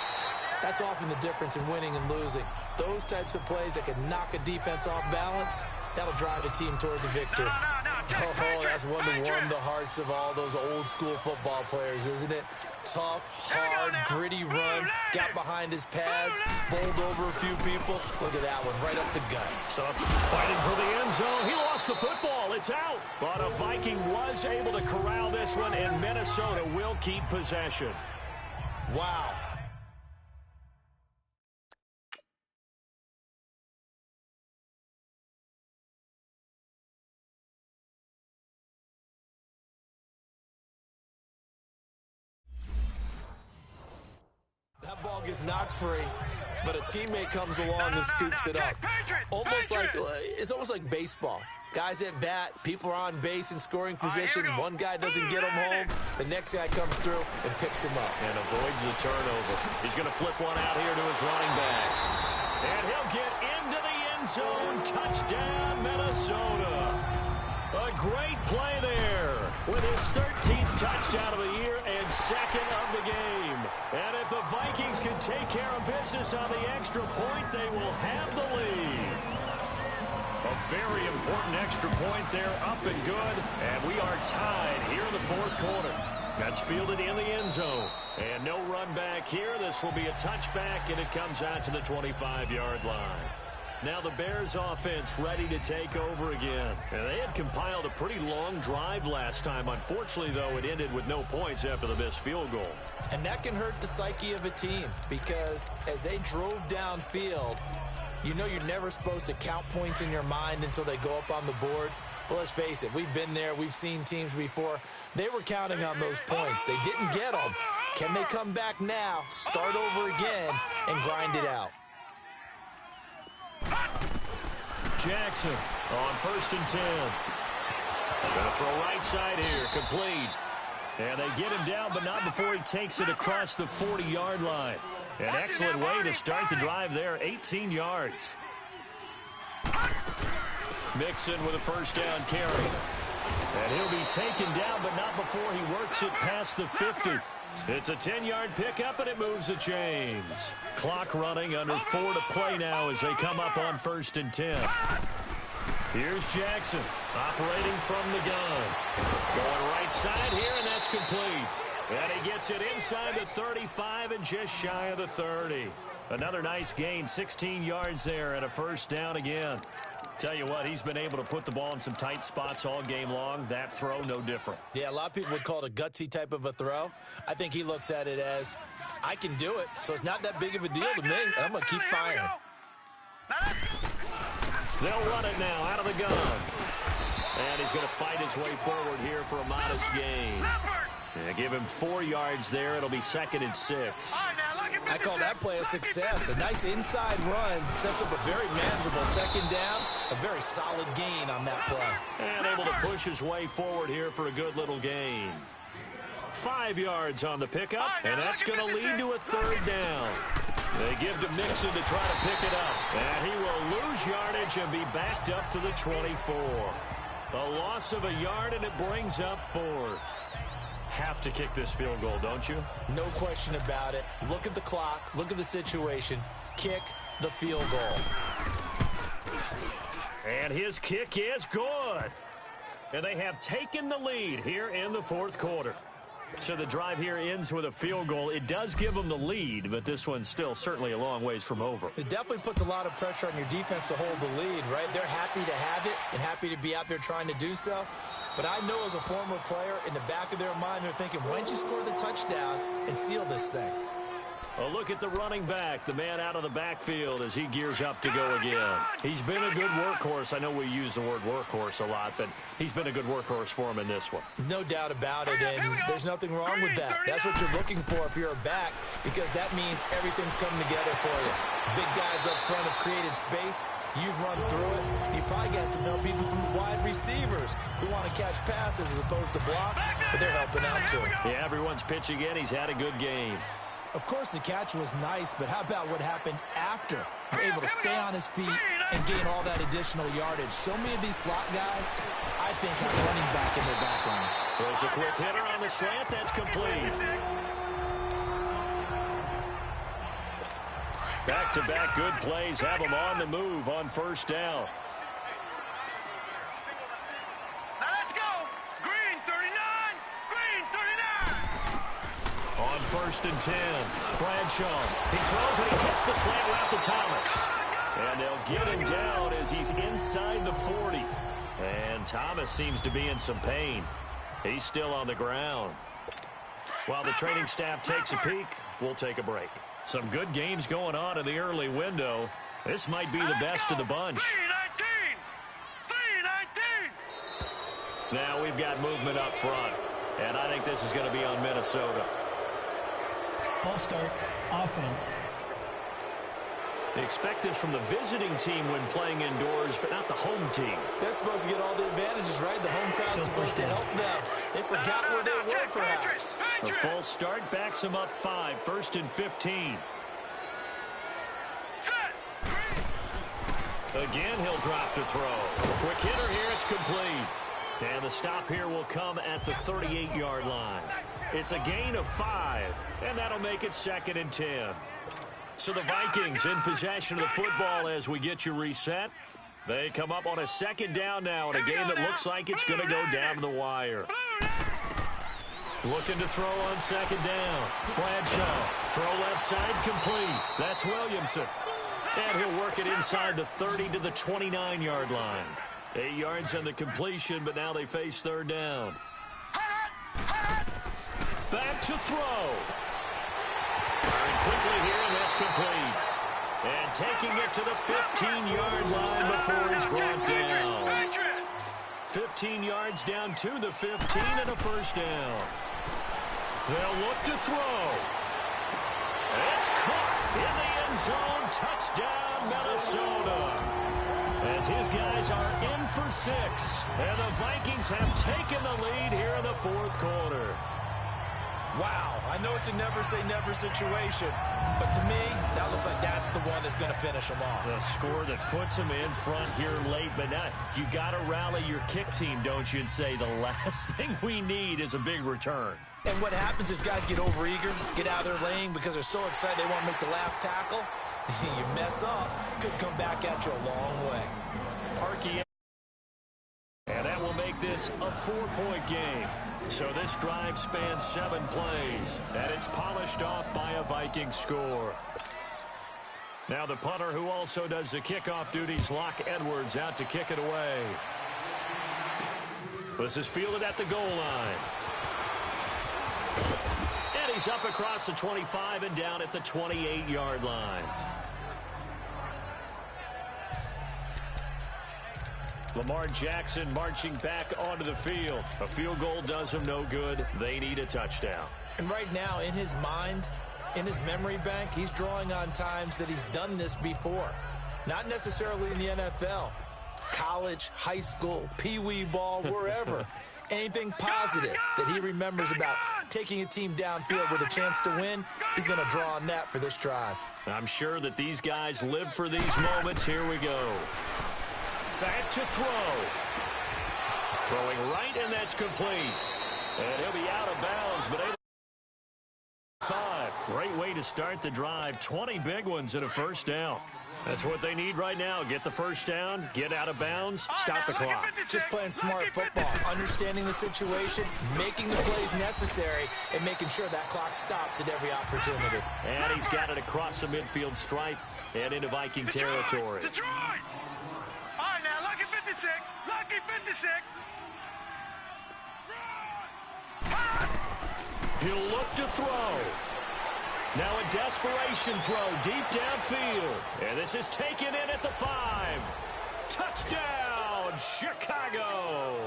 Speaker 4: that's often the difference in winning and losing. Those types of plays that can knock a defense off balance, that'll drive a team towards a victory. Oh, that's one to warm the hearts of all those old school football players, isn't it? Tough, hard, gritty run, got behind his pads, bowled over a few people. Look at that one, right up the gut.
Speaker 3: So fighting for the end zone. He lost the football. It's out. But a Viking was able to corral this one, and Minnesota will keep possession.
Speaker 4: Wow. That ball gets knocked free, but a teammate comes along and scoops it up. It's almost like baseball. Guys at bat, people are on base in scoring position. One guy doesn't get him home. The next guy comes through and picks him up.
Speaker 3: And avoids the turnover. He's going to flip one out here to his running back. And he'll get into the end zone. Touchdown, Minnesota. A great play there with his 13th touchdown of the year and second of the game. And if the Vikings can take care of business on the extra point, they will have the lead. A very important extra point there, up and good. And we are tied here in the fourth quarter. That's fielded in the end zone. And no run back here. This will be a touchback, and it comes out to the 25-yard line. Now the Bears offense ready to take over again. And they had compiled a pretty long drive last time. Unfortunately, though, it ended with no points after the missed field goal.
Speaker 4: And that can hurt the psyche of a team because as they drove downfield, you know you're never supposed to count points in your mind until they go up on the board. But let's face it, we've been there. We've seen teams before. They were counting on those points. They didn't get them. Can they come back now, start over again, and grind it out?
Speaker 3: Jackson on 1st and 10. Gonna throw right side here, complete. And they get him down, but not before he takes it across the 40-yard line. An excellent way to start the drive there, 18 yards. Mixon with a first down carry. And he'll be taken down, but not before he works it past the 50. It's a 10-yard pickup, and it moves the chains. Clock running, under 4 to play now as they come up on 1st and 10. Here's Jackson, operating from the gun. Going right side here, and that's complete. And he gets it inside the 35 and just shy of the 30. Another nice gain, 16 yards there, and a first down again. Tell you what, he's been able to put the ball in some tight spots all game long. That throw, no different.
Speaker 4: Yeah, a lot of people would call it a gutsy type of a throw. I think he looks at it as, I can do it, so it's not that big of a deal to me, and I'm going to keep firing.
Speaker 3: They'll run it now out of the gun. And he's going to fight his way forward here for a modest gain. Yeah, give him 4 yards there. It'll be 2nd and 6.
Speaker 4: I call that play a success. A nice inside run sets up a very manageable second down. A very solid gain on that play.
Speaker 3: And able to push his way forward here for a good little gain. 5 yards on the pickup, and that's going to lead to a third down. They give to Mixon to try to pick it up. And he will lose yardage and be backed up to the 24. A loss of a yard, and it brings up fourth. Have to kick this field goal, don't you?
Speaker 4: No question about it. Look at the clock. Look at the situation. Kick the field goal.
Speaker 3: And his kick is good. And they have taken the lead here in the fourth quarter. So the drive here ends with a field goal. It does give them the lead, but this one's still certainly a long ways from over.
Speaker 4: It definitely puts a lot of pressure on your defense to hold the lead, right? They're happy to have it and happy to be out there trying to do so. But I know as a former player, in the back of their mind, they're thinking, why don't you score the touchdown and seal this thing?
Speaker 3: A look at the running back, the man out of the backfield as he gears up to go again. He's been a good workhorse. I know we use the word workhorse a lot, but he's been a good workhorse for him in this one.
Speaker 4: No doubt about it, and there's nothing wrong with that. That's what you're looking for if you're a back, because that means everything's coming together for you. Big guys up front have created space. You've run through it. You've probably got some help even from the wide receivers who want to catch passes as opposed to block, but they're helping out too.
Speaker 3: Yeah, everyone's pitching in. He's had a good game.
Speaker 4: Of course, the catch was nice, but how about what happened after? You're able to stay on his feet and gain all that additional yardage. So many of these slot guys, I think, have running back in their background.
Speaker 3: Throws a quick hitter on the slant. That's complete. Back-to-back good plays have them on the move on first down.
Speaker 5: Now let's go. Green 39. Green 39.
Speaker 3: On first and 10, Bradshaw. He throws and he hits the slant route to Thomas. And they'll get him down as he's inside the 40. And Thomas seems to be in some pain. He's still on the ground. While the training staff takes a peek, we'll take a break. Some good games going on in the early window. This might be the best of the bunch.
Speaker 5: 3-19.
Speaker 3: Now we've got movement up front. And I think this is going to be on Minnesota.
Speaker 8: False start, offense.
Speaker 3: They expect this from the visiting team when playing indoors, but not the home team.
Speaker 4: They're supposed to get all the advantages, right? The home crowd's supposed to help them. They forgot where they were, perhaps.
Speaker 3: The false start backs them up 5, first and 15. Again, he'll drop to throw. Quick hitter here, it's complete. And the stop here will come at the 38-yard line. It's a gain of 5, and that'll make it 2nd and 10. So the Vikings in possession of the football as we get you reset. They come up on a 2nd down now in a game that looks like it's going to go down to the wire. Looking to throw on 2nd down. Bradshaw, throw left side, complete. That's Williamson. And he'll work it inside the 30 to the 29-yard line. 8 yards on the completion, but now they face 3rd down. Back to throw. Quickly here, and that's complete. And taking it to the 15-yard line before he's brought down. 15 yards down to the 15 and a first down. They'll look to throw. It's caught in the end zone. Touchdown, Minnesota. As his guys are in for 6. And the Vikings have taken the lead here in the fourth quarter.
Speaker 4: Wow, I know it's a never-say-never situation, but to me, that looks like that's the one that's going to finish them off.
Speaker 3: The score that puts them in front here late, but now you got to rally your kick team, don't you, and say the last thing we need is a big return.
Speaker 4: And what happens is guys get overeager, get out of their lane because they're so excited they want to make the last tackle. You mess up, could come back at you a long way.
Speaker 3: Parkey, and that will make this a 4-point game. So this drive spans 7 plays, and it's polished off by a Viking score. Now the punter, who also does the kickoff duties, Locke Edwards, out to kick it away. This is fielded at the goal line. And he's up across the 25 and down at the 28-yard line. Lamar Jackson marching back onto the field. A field goal does him no good. They need a touchdown.
Speaker 4: And right now, in his mind, in his memory bank, he's drawing on times that he's done this before. Not necessarily in the NFL. College, high school, pee-wee ball, wherever. Anything positive that he remembers about taking a team downfield with a chance to win, he's going to draw on that for this drive.
Speaker 3: I'm sure that these guys live for these moments. Here we go. Back to throw. Throwing right, and that's complete. And he'll be out of bounds, but able to 5. Great way to start the drive. 20 big ones and a first down. That's what they need right now. Get the first down, get out of bounds, stop the clock.
Speaker 4: Just playing smart football, understanding the situation, making the plays necessary, and making sure that clock stops at every opportunity.
Speaker 3: And he's got it across the midfield stripe and into Viking territory.
Speaker 5: Detroit! All right, now, lucky 56. Lucky 56.
Speaker 3: He'll look to throw. Now a desperation throw deep downfield. And this is taken in at the 5. Touchdown, Chicago.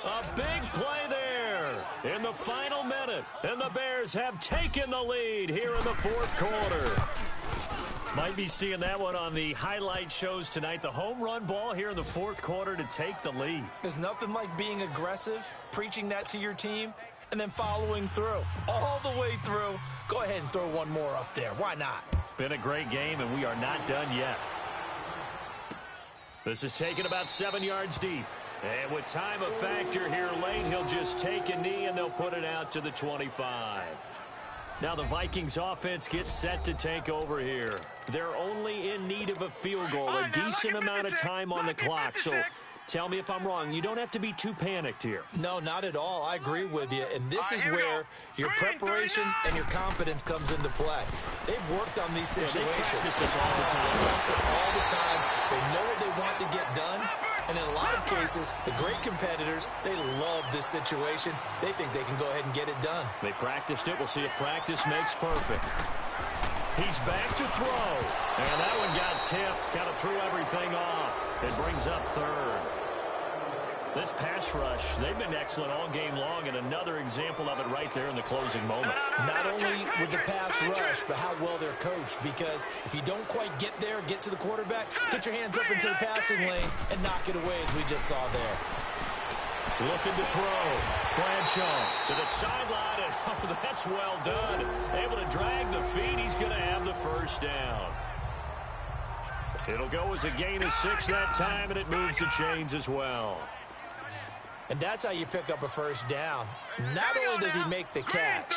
Speaker 3: A big play there in the final minute. And the Bears have taken the lead here in the fourth quarter. Might be seeing that one on the highlight shows tonight. The home run ball here in the fourth quarter to take the lead.
Speaker 4: There's nothing like being aggressive, preaching that to your team, and then following through. All the way through. Go ahead and throw one more up there. Why not?
Speaker 3: Been a great game, and we are not done yet. This is taken about 7 yards deep. And with time a factor here late, he'll just take a knee, and they'll put it out to the 25. Now the Vikings offense gets set to take over here. They're only in need of a field goal, a decent amount of time on the clock. So tell me if I'm wrong. You don't have to be too panicked here.
Speaker 4: No, not at all. I agree with you. And this is where your preparation and your confidence comes into play. They've worked on these situations.
Speaker 3: They practice this all the time.
Speaker 4: They practice it all the time. They know what they want to get done. And in a lot of cases, the great competitors, they love this situation. They think they can go ahead and get it done.
Speaker 3: They practiced it. We'll see if practice makes perfect. He's back to throw. And that one got tipped. Kind of threw everything off. It brings up third. This pass rush, they've been excellent all game long, and another example of it right there in the closing moment.
Speaker 4: Not only with the pass rush, but how well they're coached, because if you don't quite get there, get to the quarterback, get your hands up into the passing lane and knock it away as we just saw there.
Speaker 3: Looking to throw. Bradshaw to the sideline, and oh, that's well done. Able to drag the feet. He's going to have the first down. It'll go as a gain of 6 that time, and it moves the chains as well.
Speaker 4: And that's how you pick up a first down. Not only does he make the catch,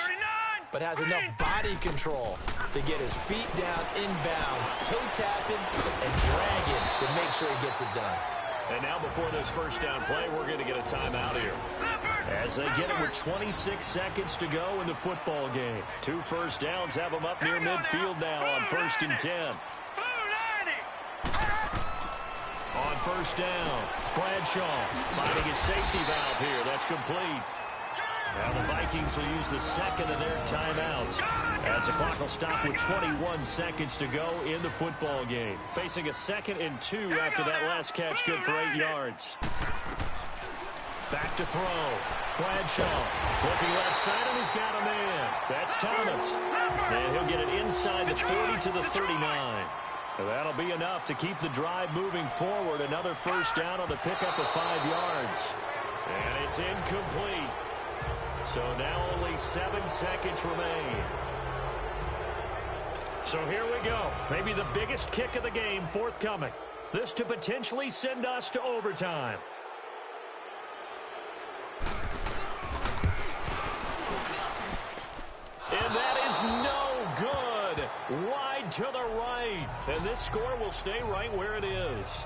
Speaker 4: but has enough body control to get his feet down inbounds, toe tapping, and dragging to make sure he gets it done.
Speaker 3: And now before this first down play, we're going to get a timeout here. As they get it with 26 seconds to go in the football game. 2 first downs have them up near midfield now on 1st and 10. On first down, Bradshaw finding his safety valve here. That's complete. Now the Vikings will use the second of their timeouts as the clock will stop with 21 seconds to go in the football game. Facing a 2nd and 2 after that last catch, good for 8 yards. Back to throw. Bradshaw looking left side, and he's got a man. That's Thomas. And he'll get it inside the 40 to the 39. That'll be enough to keep the drive moving forward. Another first down on the pickup of 5 yards. And it's incomplete. So now only 7 seconds remain. So here we go. Maybe the biggest kick of the game forthcoming. This to potentially send us to overtime. And that is no good. Wide to the right. And this score will stay right where it is.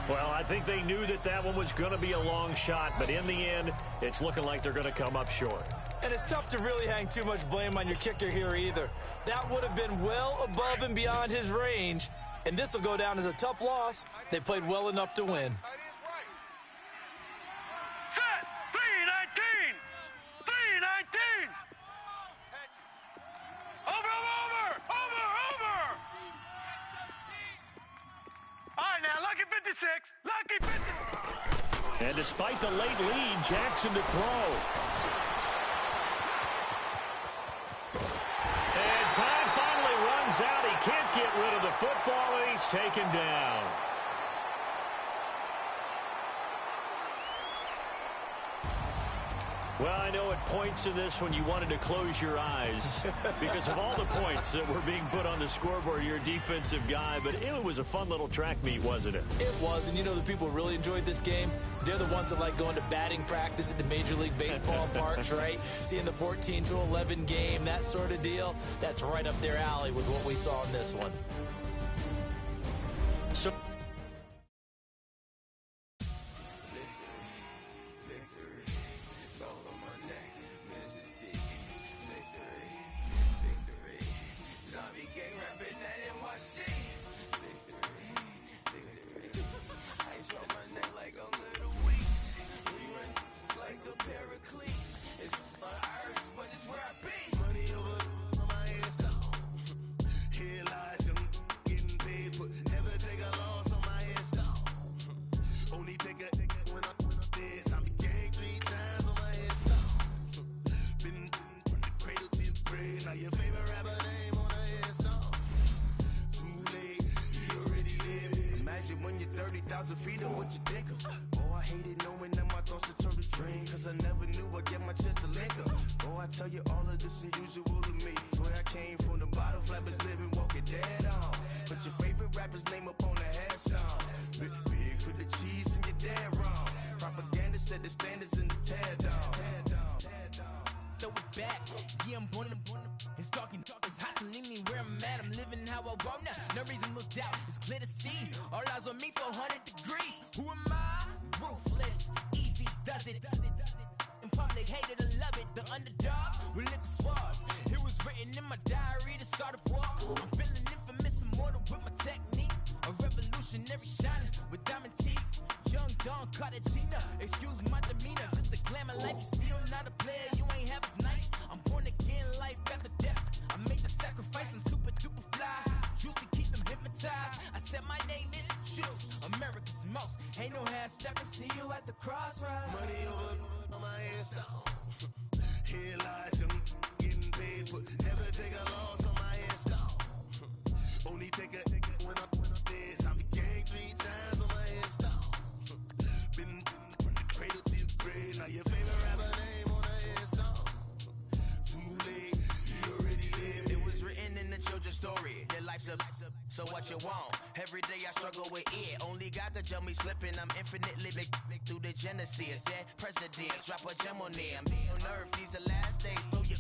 Speaker 3: Well, I think they knew that that one was going to be a long shot, but in the end, it's looking like they're going to come up short.
Speaker 4: And it's tough to really hang too much blame on your kicker here either. That would have been well above and beyond his range, and this will go down as a tough loss. They played well enough to win.
Speaker 5: Set! 319! 319! Over! All right, now, lucky 56. Lucky 56.
Speaker 3: And despite the late lead, Jackson to throw. And time finally runs out. He can't get rid of the football, and he's taken down. Well, I know at points in this one you wanted to close your eyes because of all the points that were being put on the scoreboard. You're a defensive guy, but it was a fun little track meet, wasn't it?
Speaker 4: It was, and you know the people who really enjoyed this game? They're the ones that like going to batting practice at the Major League Baseball parks, right? Seeing the 14-11 game, that sort of deal. That's right up their alley with what we saw in this one.
Speaker 3: So
Speaker 1: when you're 30,000 feet up, what you think of? Oh, I hated knowing that my thoughts had turned to dream, cause I never knew I'd get my chance to link up. Oh, I tell you all of this unusual to me. Swear I came from the bottom, flappers living, walking dead on. Put your favorite rapper's name up on the headstone. Big for the cheese and you're dead wrong. Propaganda set the standards in the tear down. Throw it back, yeah, I'm born to it's talking, it's hustling me where I'm at. I'm living how I want now. No reason to look out, it's clear to see. All eyes on me for 100 degrees. Who am I? Ruthless, easy, does it. In public, hate it or love it. The underdogs with liquor swabs. It was written in my diary to start a war. I'm feeling infamous, immortal with my technique. A revolutionary shining with diamond teeth. Young Don Cartagena, excuse my demeanor. Just a glamour life, you still not a player. You ain't half as nice. I'm born again, life after death. I made the sacrifice and super duper fly. Used to keep them hypnotized. I said my name is Juice, America's most. Ain't no half stepping. See you at the crossroads. Money over on my headstone. Here lies young, getting paid, but never take a loss on my headstone. Only take a when I'm dead. I became 3 times on my headstone. Been from the cradle to the grave. Now your favorite rapper name on the headstone. Too late, you already lived. It was written in the children's story. Their life's a so what you want? Every day I struggle with it. Only God could jump me slipping. I'm infinitely big through the genesis. Dead presidents, drop a gem on them. On earth, these the last days. Throw your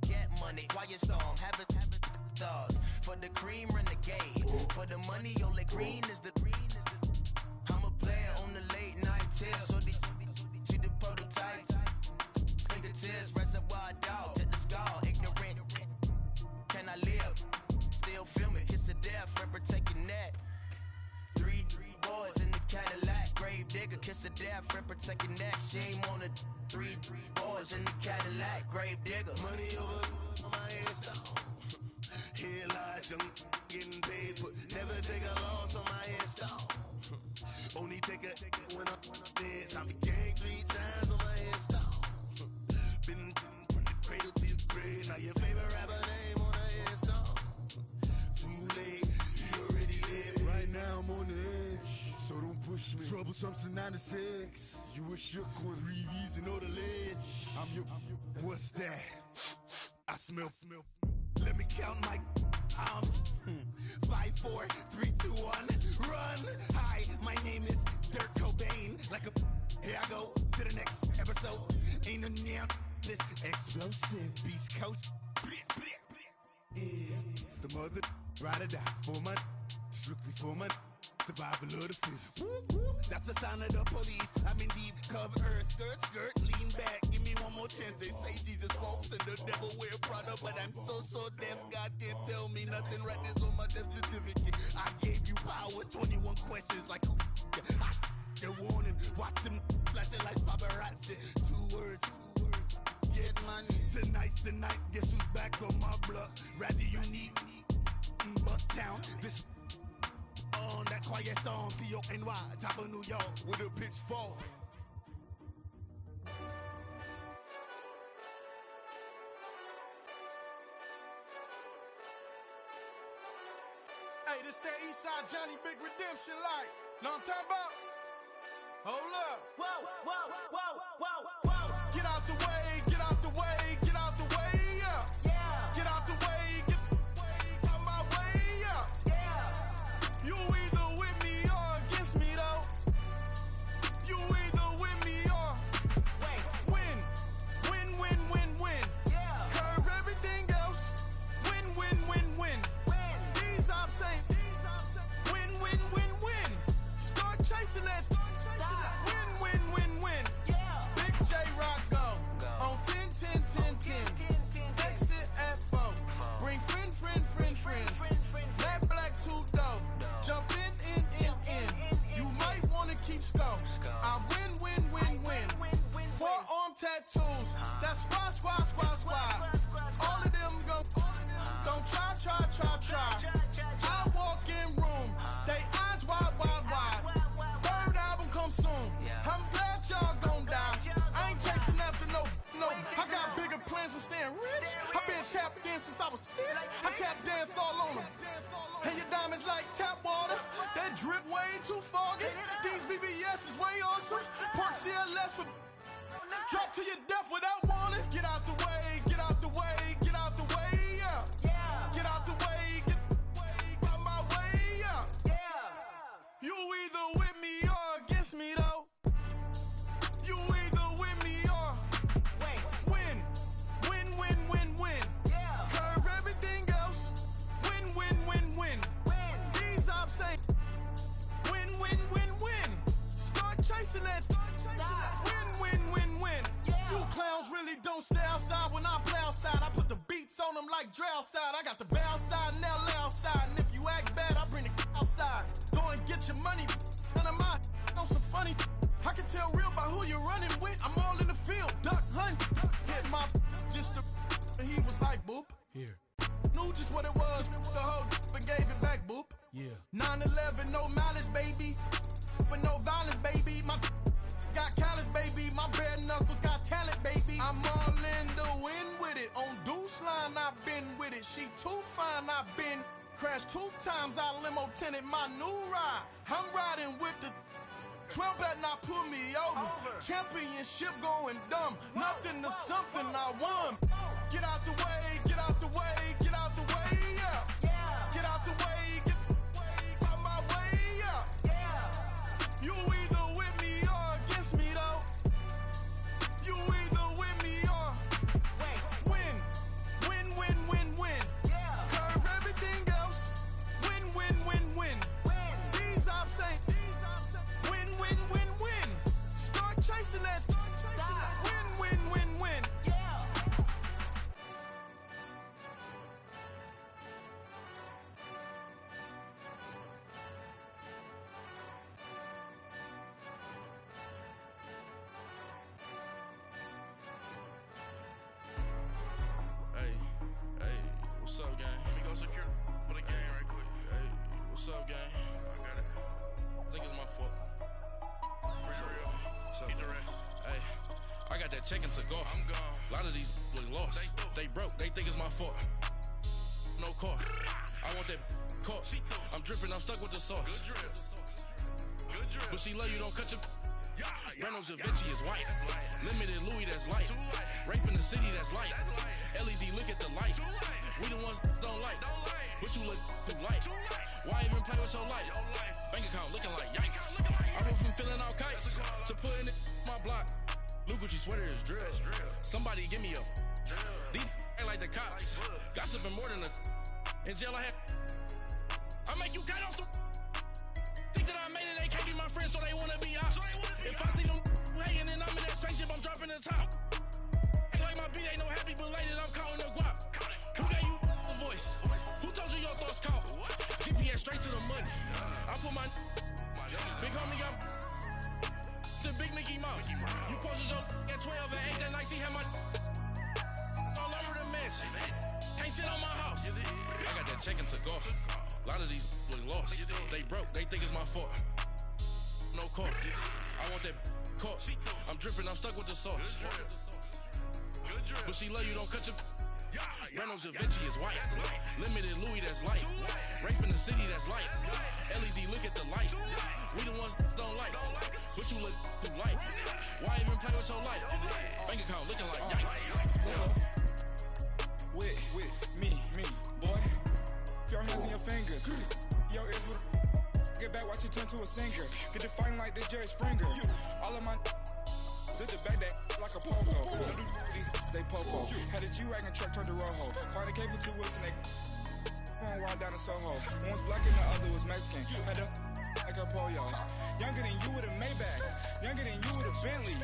Speaker 1: get money, quiet storm. Have it thoughts. For the cream, renegade. For the money, only green is the green is the. I'm a player on the late night tip. So these see the prototype. Fingertips, reservoir dog to the skull. Ignorant. Can I live? Still filming, kiss to death, Ripper taking that. Three boys in the Cadillac, grave digger, kiss to death, Ripper taking that. Shame on the three boys in the Cadillac, grave digger. Money over on my headstone. Here lies young, getting paid, but never take a loss on my headstone. Only take a when I'm dead. I became 3 times on my headstone. Been from the cradle to the grave. Now your favorite rapper name on the headstone. Too late, you already lived. Right now I'm on the edge, so don't push me. Troublesome since 96. You a shook one, breathe easy, know the ledge. I'm your, what's that? I smell. Let me count my 5, 4, 3, 2, 1, run. Hi, my name is Dirk Cobain. Like a, here I go to the next episode. Ain't no damn this explosive Beast Coast. Yeah. The mother ride or die for my strictly for my survival of the fittest. That's the sound of the police. I'm in deep cover earth, skirt, lean back. Give me one more chance. They say Jesus walks and the devil wear Prada, but I'm so deaf. God can't tell me nothing. Right there's on my death certificate. I gave you power. 21 questions like who? You're warning. Watch them flashing like paparazzi. 2 words. Get money. Tonight's the night. Guess who's back on my block? Rather unique. Bucktown. This. On that quiet storm, T-O-N-Y, top of New York, with a pitchfork.
Speaker 5: Hey, this that Eastside Johnny Big Redemption like. Know what I'm talking about? Hold up. Whoa. Get out the way.
Speaker 1: tattoos. That's squad. All of them gon' try. I walk in room, they eyes wide. Third album come soon. I'm glad y'all gon' die. I ain't chasing after no. I got bigger plans than staying rich. I've been tapped in since I was 6. I tap dance all on them. And your diamonds like tap water. That drip way too foggy. These VVS is way awesome. Park CLS for drop to your death without warning. Get out the way, yeah. Get out the way, get out my way, yeah. You either with me or against me, though. You either with me or win. Curve everything else. Win. These ops say win. Start chasing that. Win. You clowns really don't stay outside when I play outside. I put the beats on them like Dre outside. I got the bow side and LA outside. And if you act bad, I bring the outside. Go and get your money. None of my know some funny. I can tell real by who you're running with. I'm all in the field. Duck hunt. Hit my just the and he was like boop.
Speaker 2: Here.
Speaker 1: Knew just what it was. The whole and gave it back boop.
Speaker 2: Yeah.
Speaker 1: 9/11, no malice, baby. But no violence, baby. My got callous, baby. My bare knuckles got talent, baby. I'm all in the wind with it. On Deuce line, I've been with it. She too fine, I've been crashed 2 times. I limo tinted my new ride. I'm riding with the 12 better not pull me over. Championship going dumb. Nothing to something I won. Get out the way, yeah. Get out the way, get out my way, yeah. You either with me or against me, though. You either with me or win. Curve everything else. Win. These ops say win. Start chasing that. Win.
Speaker 9: Hey, what's up, gang? Let me go secure for the gang right quick. Hey, what's up, gang? I got it. I think it's my fault. For real. What's up, keep the rest. Hey, I got that check-in to go. I'm gone. A lot of these look lost. They broke. They think it's my fault. No cost. I want that cost. I'm dripping. I'm stuck with the sauce. Good drip. But she love you. Don't cut your. Reynolds Da Vinci is white. Limited Louis, that's light. Rape in the city, that's light. LED, look at the lights. We the ones don't like. But you look too light. Why even play with your life? Bank account looking like yikes. I went from filling out kites to putting it in my block. Blue Gucci sweater is drill. Somebody give me a. These ain't like the cops. Gossiping more than a. In jail I had. I make you cut off the. Think that I made it, they can't be my friends, so they wanna be ops. If I see them hanging and I'm in that spaceship, I'm dropping the top. Ain't like my beat ain't no happy belated, I'm counting the guap. Who gave you a voice? Who told you your thoughts count? GPS straight to the money. I put my big homie got the big Mickey Mouse. You posted your at 12 and 8 that night, she had my all over the mansion. Can't sit on my house. I got that check-in to go. A lot of these look lost. They broke. They think it's my fault. No cost. I want that cost. I'm dripping. I'm stuck with the sauce. But she love you. Don't cut your. Reynolds Da Vinci is white. Limited Louis, that's light. Rape in the city, that's light. LED, look at the lights. We the ones don't like. But you look too light. Why even play with your life? Bank account looking like yikes.
Speaker 10: With me, boy. Your hands in your fingers. Your ears with get back, watch it turn to a singer. Get it fighting like the Jerry Springer. All of my sit the back that like a pogo. Don't do these they popo. Had a G-Wagon truck turned to Rojo. Find a cable 2 wheels and they going wild down in Soho. One was black and the other was Mexican. Had a like a pollo. Younger than you with a Maybach. Younger than you with a Bentley.